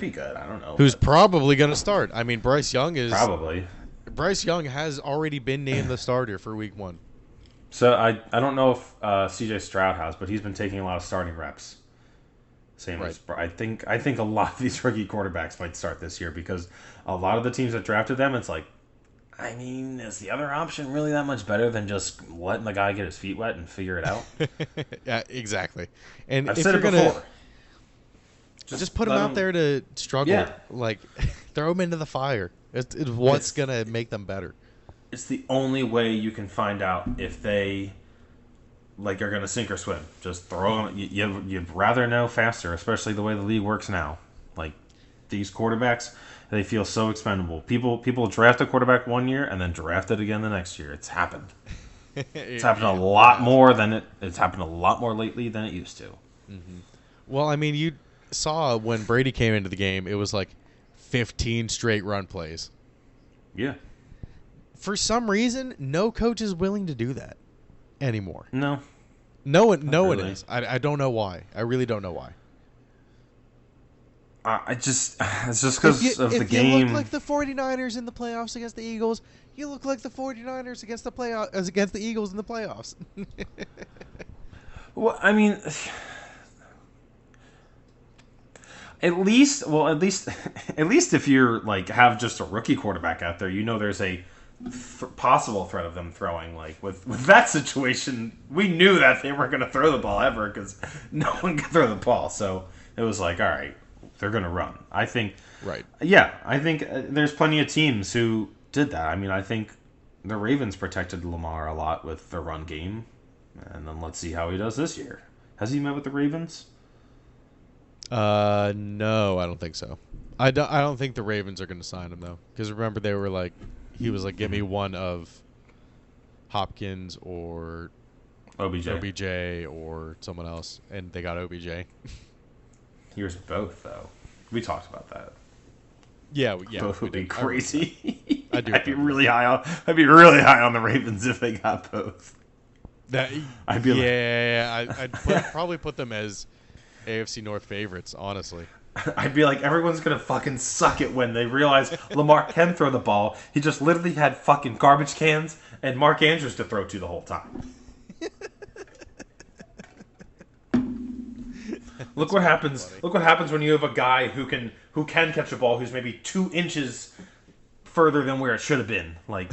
don't know. Who's probably going to start. I mean, Bryce Young is... Probably. Bryce Young has already been named the starter for Week 1. So I don't know if C.J. Stroud has, but he's been taking a lot of starting reps. Same Right. as I think a lot of these rookie quarterbacks might start this year because a lot of the teams that drafted them, it's like, I mean, is the other option really that much better than just letting the guy get his feet wet and figure it out? Yeah, exactly. And I've if said you're it gonna before. just put him let out there to struggle, Yeah. like throw him into the fire. It's what's gonna make them better. It's the only way you can find out if they are going to sink or swim. Just throw them. You'd rather know faster, especially the way the league works now. Like these quarterbacks, they feel so expendable. People draft a quarterback one year and then draft it again the next year. It's happened. It's happened a lot more than it's happened a lot more lately than it used to. Mm-hmm. Well, I mean, you saw when Brady came into the game, it was like 15 straight run plays. Yeah. For some reason, no coach is willing to do that anymore. No. No one really. is. I don't know why. I really don't know why. It's just because of the If game. you look like the 49ers in the playoffs against the Eagles, you look like the 49ers against the Eagles in the playoffs. Well, I mean, at least if you're like have just a rookie quarterback out there, you know there's a possible threat of them throwing. Like with that situation, we knew that they weren't going to throw the ball ever because no one could throw the ball. So it was like, all right, they're going to run. I think, Right. Yeah, I think there's plenty of teams who did that. I mean, I think the Ravens protected Lamar a lot with the run game, and then let's see how he does this year. Has he met with the Ravens? No, I don't think so. I don't think the Ravens are going to sign him though, because remember they were like, he was like, give me one of Hopkins or OBJ or someone else, and they got OBJ. Here's both though. We talked about that. Yeah. Both would be crazy. I do. I'd be really high on the Ravens if they got both. I'd be I'd probably put them as AFC North favorites, honestly. I'd be like, everyone's gonna fucking suck it when they realize Lamar can throw the ball. He just literally had fucking garbage cans and Mark Andrews to throw to the whole time. Look what happens. Funny. Look what happens when you have a guy who can catch a ball who's maybe 2 inches further than where it should have been. Like,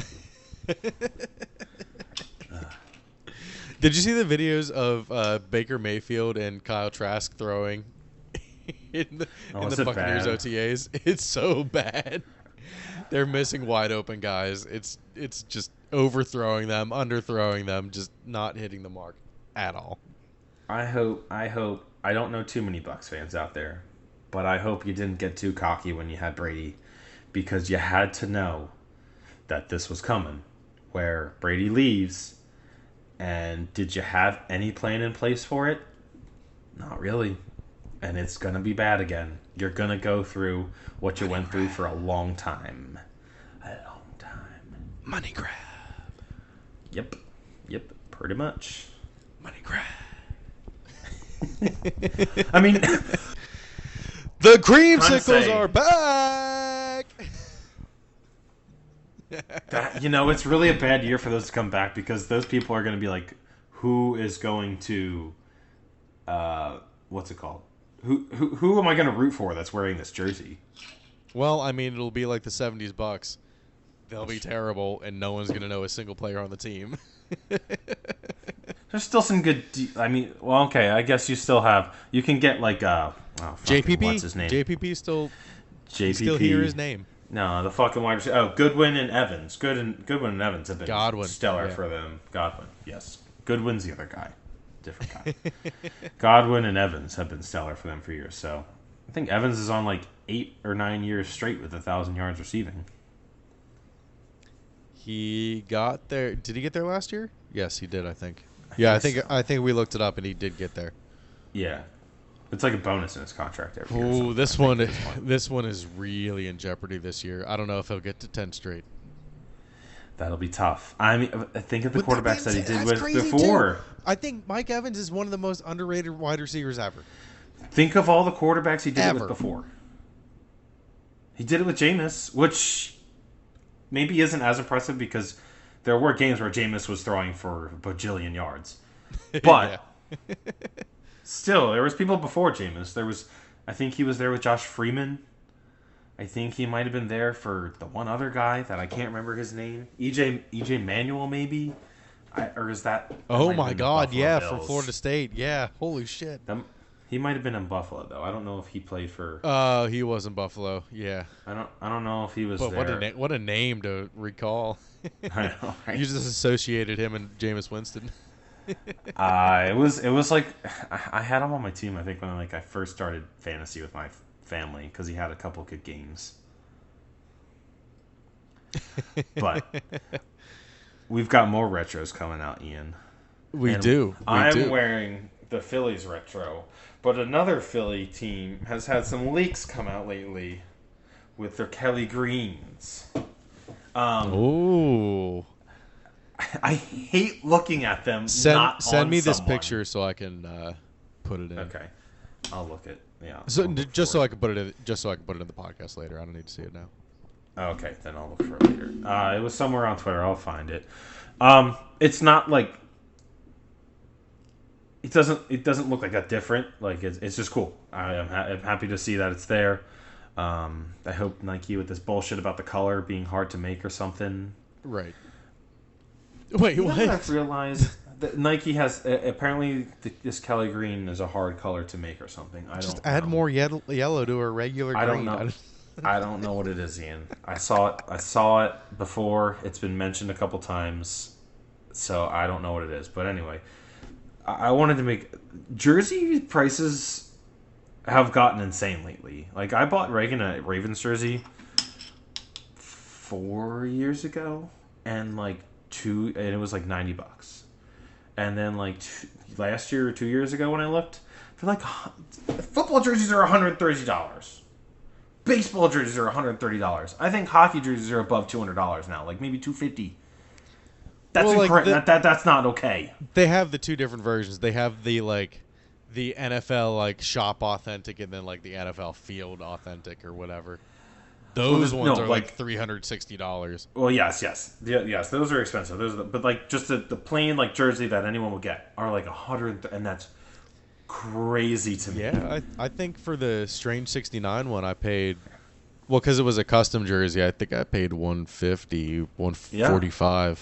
Did you see the videos of Baker Mayfield and Kyle Trask throwing in the Buccaneers bad? OTAs? It's so bad. They're missing wide open guys. It's just overthrowing them, underthrowing them, just not hitting the mark at all. I hope. I don't know too many Bucs fans out there, but I hope you didn't get too cocky when you had Brady, because you had to know that this was coming, where Brady leaves. And did you have any plan in place for it? Not really. And it's going to be bad again. You're going to go through what you went through for a long time. A long time. Money grab. Yep, pretty much. Money grab. I mean, the creamsicles say- are back. it's really a bad year for those to come back because those people are going to be like, who is going to, what's it called? Who am I going to root for that's wearing this jersey? Well, I mean, it'll be like the 70s Bucks. They'll be terrible, and no one's going to know a single player on the team. There's still some good. I guess you still have. You can get like JPP. What's his name? JPP still JPP. hear his name. No, the fucking wide receiver. Oh, Goodwin and Evans. Goodwin and Evans have been stellar for them. Godwin, yes. Goodwin's the other guy, different guy. Godwin and Evans have been stellar for them for years. So I think Evans is on like 8 or 9 years straight with 1,000 yards receiving. He got there. Did he get there last year? Yes, he did. I think. I think we looked it up, and he did get there. Yeah, it's like a bonus in his contract every year. Oh, this one is really in jeopardy this year. I don't know if he'll get to 10 straight. That'll be tough. I mean, think of the quarterbacks that he did with crazy before. Too. I think Mike Evans is one of the most underrated wide receivers ever. Think of all the quarterbacks he did it with before. He did it with Jameis, which maybe isn't as impressive because there were games where Jameis was throwing for a bajillion yards. But still, there was people before Jameis. I think he was there with Josh Freeman. I think he might have been there for the one other guy that I can't remember his name. EJ Manuel, maybe? Or is that... Oh, my God, yeah, Bills. from Florida State. Yeah, holy shit. He might have been in Buffalo, though. I don't know if he played for... He was in Buffalo, yeah. I don't know if he was but there. What a name to recall. I know, right? You just associated him and Jameis Winston. It was like... I had him on my team, I think, when I first started fantasy with my family, because he had a couple good games. But we've got more retros coming out, Ian. We do. I'm wearing the Phillies retro, but another Philly team has had some leaks come out lately with their Kelly Greens. Oh. I hate looking at them. Send me this picture so I can put it in. Okay, I'll look at So so I can put it in the podcast later. I don't need to see it now. Okay, then I'll look for it later. It was somewhere on Twitter. I'll find it. It's not like it doesn't look like that different. Like it's just cool. I'm happy to see that it's there. I hope Nike with this bullshit about the color being hard to make or something. Right. Wait, what? I've realized that Nike has apparently this Kelly green is a hard color to make or something. Just add more yellow to a regular green. I don't know. I don't know what it is, Ian. I saw it before. It's been mentioned a couple times, so I don't know what it is. But anyway, I wanted to make jersey prices have gotten insane lately. Like I bought Reagan a Ravens jersey 4 years ago, and it was like $90. And then last year or 2 years ago when I looked, they're football jerseys are $130. Baseball jerseys are $130. I think hockey jerseys are above $200 now, maybe $250. That's incorrect. That's not okay. They have the two different versions. They have the NFL shop authentic and then the NFL field authentic or whatever. Those ones are $360. Well, yes, those are expensive. But just the plain jersey that anyone will get are $100, and that's crazy to me. Yeah, I think for the Strange 69 one, I paid because it was a custom jersey. I think I paid $150, $145.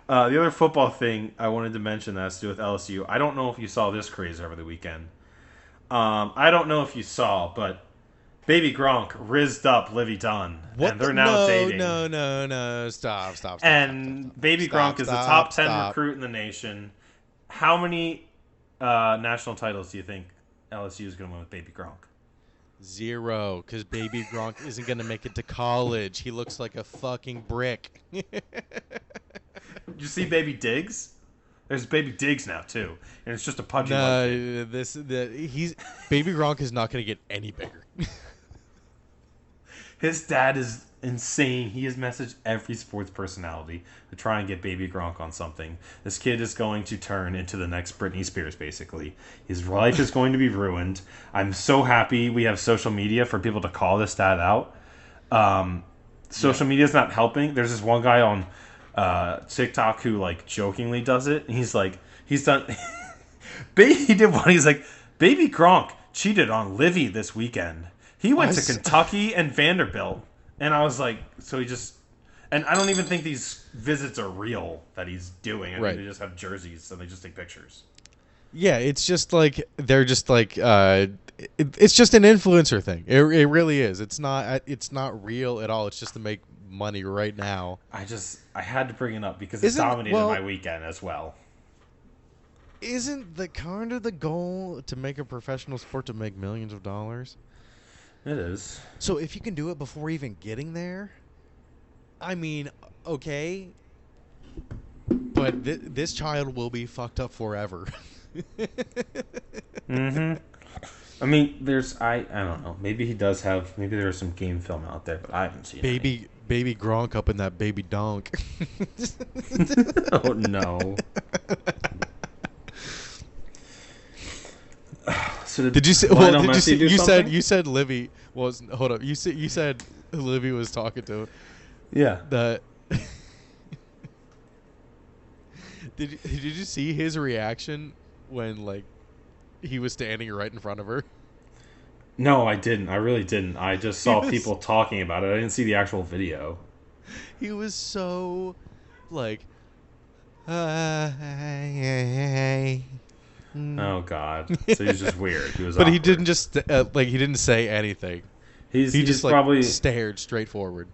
The other football thing I wanted to mention that has to do with LSU. I don't know if you saw this craze over the weekend. I don't know if you saw, but Baby Gronk rizzed up Livy Dunn, and they're now dating. No, stop. And Baby Gronk is the top 10 recruit in the nation. How many national titles do you think LSU is going to win with Baby Gronk? 0, because Baby Gronk isn't going to make it to college. He looks like a fucking brick. Did you see Baby Diggs? There's Baby Diggs now too, and it's just a pudgy. No, Baby Gronk is not going to get any bigger. His dad is insane. He has messaged every sports personality to try and get Baby Gronk on something. This kid is going to turn into the next Britney Spears, basically. His life is going to be ruined. I'm so happy we have social media for people to call this dad out. Social media is not helping. There's this one guy on TikTok who jokingly does it. And he's done. He did one. He's like, Baby Gronk cheated on Livy this weekend. He went to Kentucky and Vanderbilt. And I was like, so he just... And I don't even think these visits are real that he's doing. I mean, they just have jerseys and they just take pictures. Yeah, it's just they're just it's just an influencer thing. It really is. It's not real at all. It's just to make money right now. I had to bring it up because it dominated my weekend as well. Isn't the kind of the goal to make a professional sport to make millions of dollars? It is. So if you can do it before even getting there, I mean, okay, but this child will be fucked up forever. Mm-hmm. I mean, I don't know. Maybe he does have. Maybe there's some game film out there, but I haven't seen it. Baby Gronk up in that baby donk. Oh no. So did you say? Well, did you say? You said Livy was. Hold up. You said Livy was talking to him. Yeah. The did you see his reaction when like he was standing right in front of her? No, I didn't. I really didn't. I just saw Yes. people talking about it. I didn't see the actual video. He was so like Oh God. So he was just weird. He was. But he awkward. didn't just like he didn't say anything. He's He just like probably stared straight forward.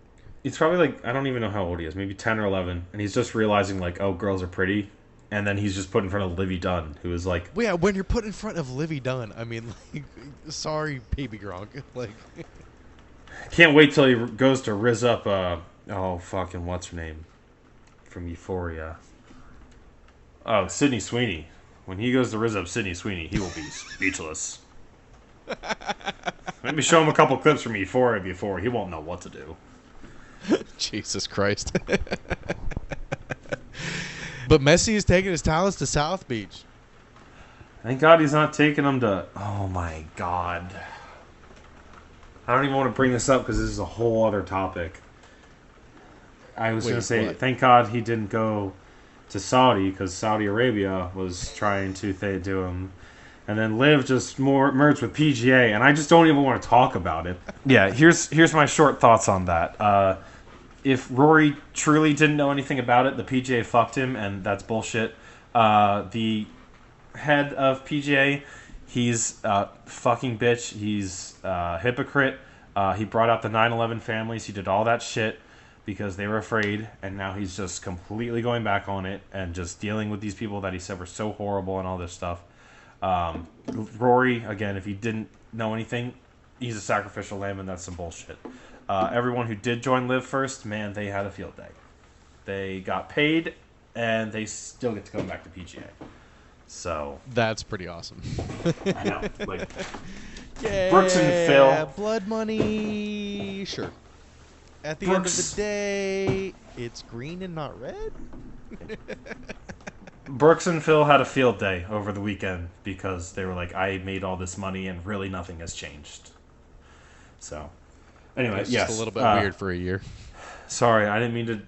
he's probably like, I don't even know how old he is. Maybe 10 or 11, and he's just realizing like, oh, girls are pretty, and then he's just put in front of Livy Dunn, who is like, Well, yeah, when you're put in front of Livy Dunn, I mean, like, sorry, baby Gronk, like, can't wait till he goes to riz up. Oh fucking what's her name from Euphoria? Oh, Sydney Sweeney. When he goes to riz up Sydney Sweeney, he will be speechless. Maybe show him a couple clips from Euphoria before he won't know what to do. Jesus Christ. But Messi is taking his talents to South Beach. Thank God he's not taking them to. Oh my God. I don't even want to bring this up because this is a whole other topic. I was going to say, what? thank God he didn't go to Saudi because Saudi Arabia was trying to do him. And then Liv just merged with PGA, and I just don't even want to talk about it. Yeah, here's my short thoughts on that. If Rory truly didn't know anything about it, the PGA fucked him, and that's bullshit. The head of PGA, he's a fucking bitch. He's a hypocrite. He brought out the 9/11 families. He did all that shit because they were afraid, and now he's just completely going back on it and just dealing with these people that he said were so horrible and all this stuff. Rory, again, if he didn't know anything, he's a sacrificial lamb, and that's some bullshit. Everyone who did join Live First, man, they had a field day. They got paid, and they still get to come back to PGA. So That's pretty awesome. I know, like Yeah, Brooks and Phil. blood money, sure. At the end of the day, it's green and not red. Brooks and Phil had a field day over the weekend because they were like, I made all this money, and really nothing has changed. So, anyway, It's yes, just a little bit weird for a year. Sorry, I didn't mean to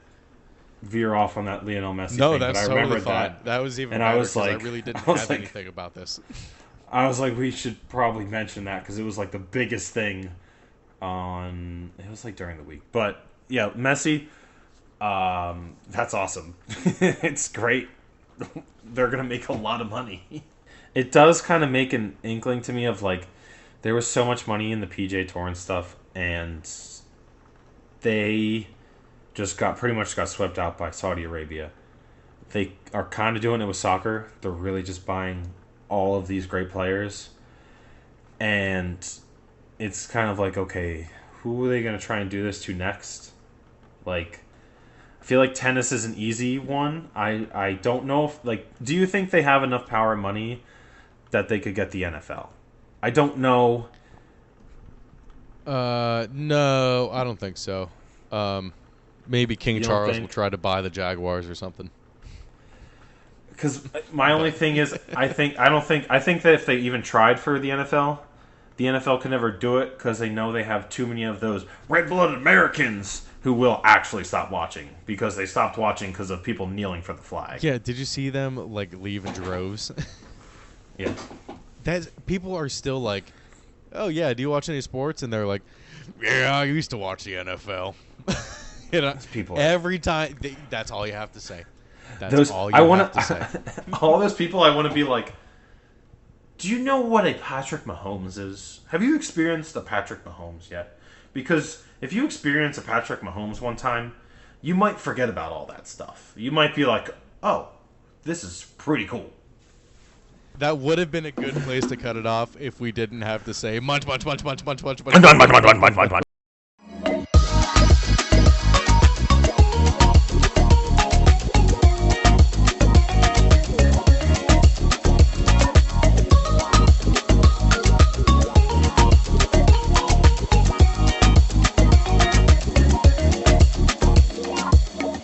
veer off on that Lionel Messi No, thing, that's but I totally remembered fine. that. That was even And better I was 'cause like, I really didn't I was have like- anything about this. I was like, we should probably mention that because it was like the biggest thing on. It was like during the week, but yeah, Messi. That's awesome. It's great. They're gonna make a lot of money. It does kind of make an inkling to me of like there was so much money in the PJ Tour and stuff, and they just pretty much got swept out by Saudi Arabia. They are kind of doing it with soccer. They're really just buying all of these great players, and it's kind of like, okay, who are they going to try and do this to next? Like, I feel like tennis is an easy one. I don't know if, like, do you think they have enough power and money that they could get the NFL? I don't know. No, I don't think so. Maybe King You don't Charles think? will try to buy the Jaguars or something. Because my only thing is, I think that if they even tried for the NFL could never do it because they know they have too many of those red-blooded Americans who will actually stop watching because they stopped watching because of people kneeling for the flag. Yeah, did you see them like leave in droves? Yeah. People are still like, oh yeah, do you watch any sports? And they're like, yeah, I used to watch the NFL. You know, people are- every time that's all you have to say. That's Those all you I want have to say. all those people. I want to be like, do you know what a Patrick Mahomes is? Have you experienced a Patrick Mahomes yet? Because if you experience a Patrick Mahomes one time, you might forget about all that stuff. You might be like, oh, this is pretty cool. That would have been a good place to cut it off if we didn't have to say munch, munch, munch, munch, munch, munch, munch.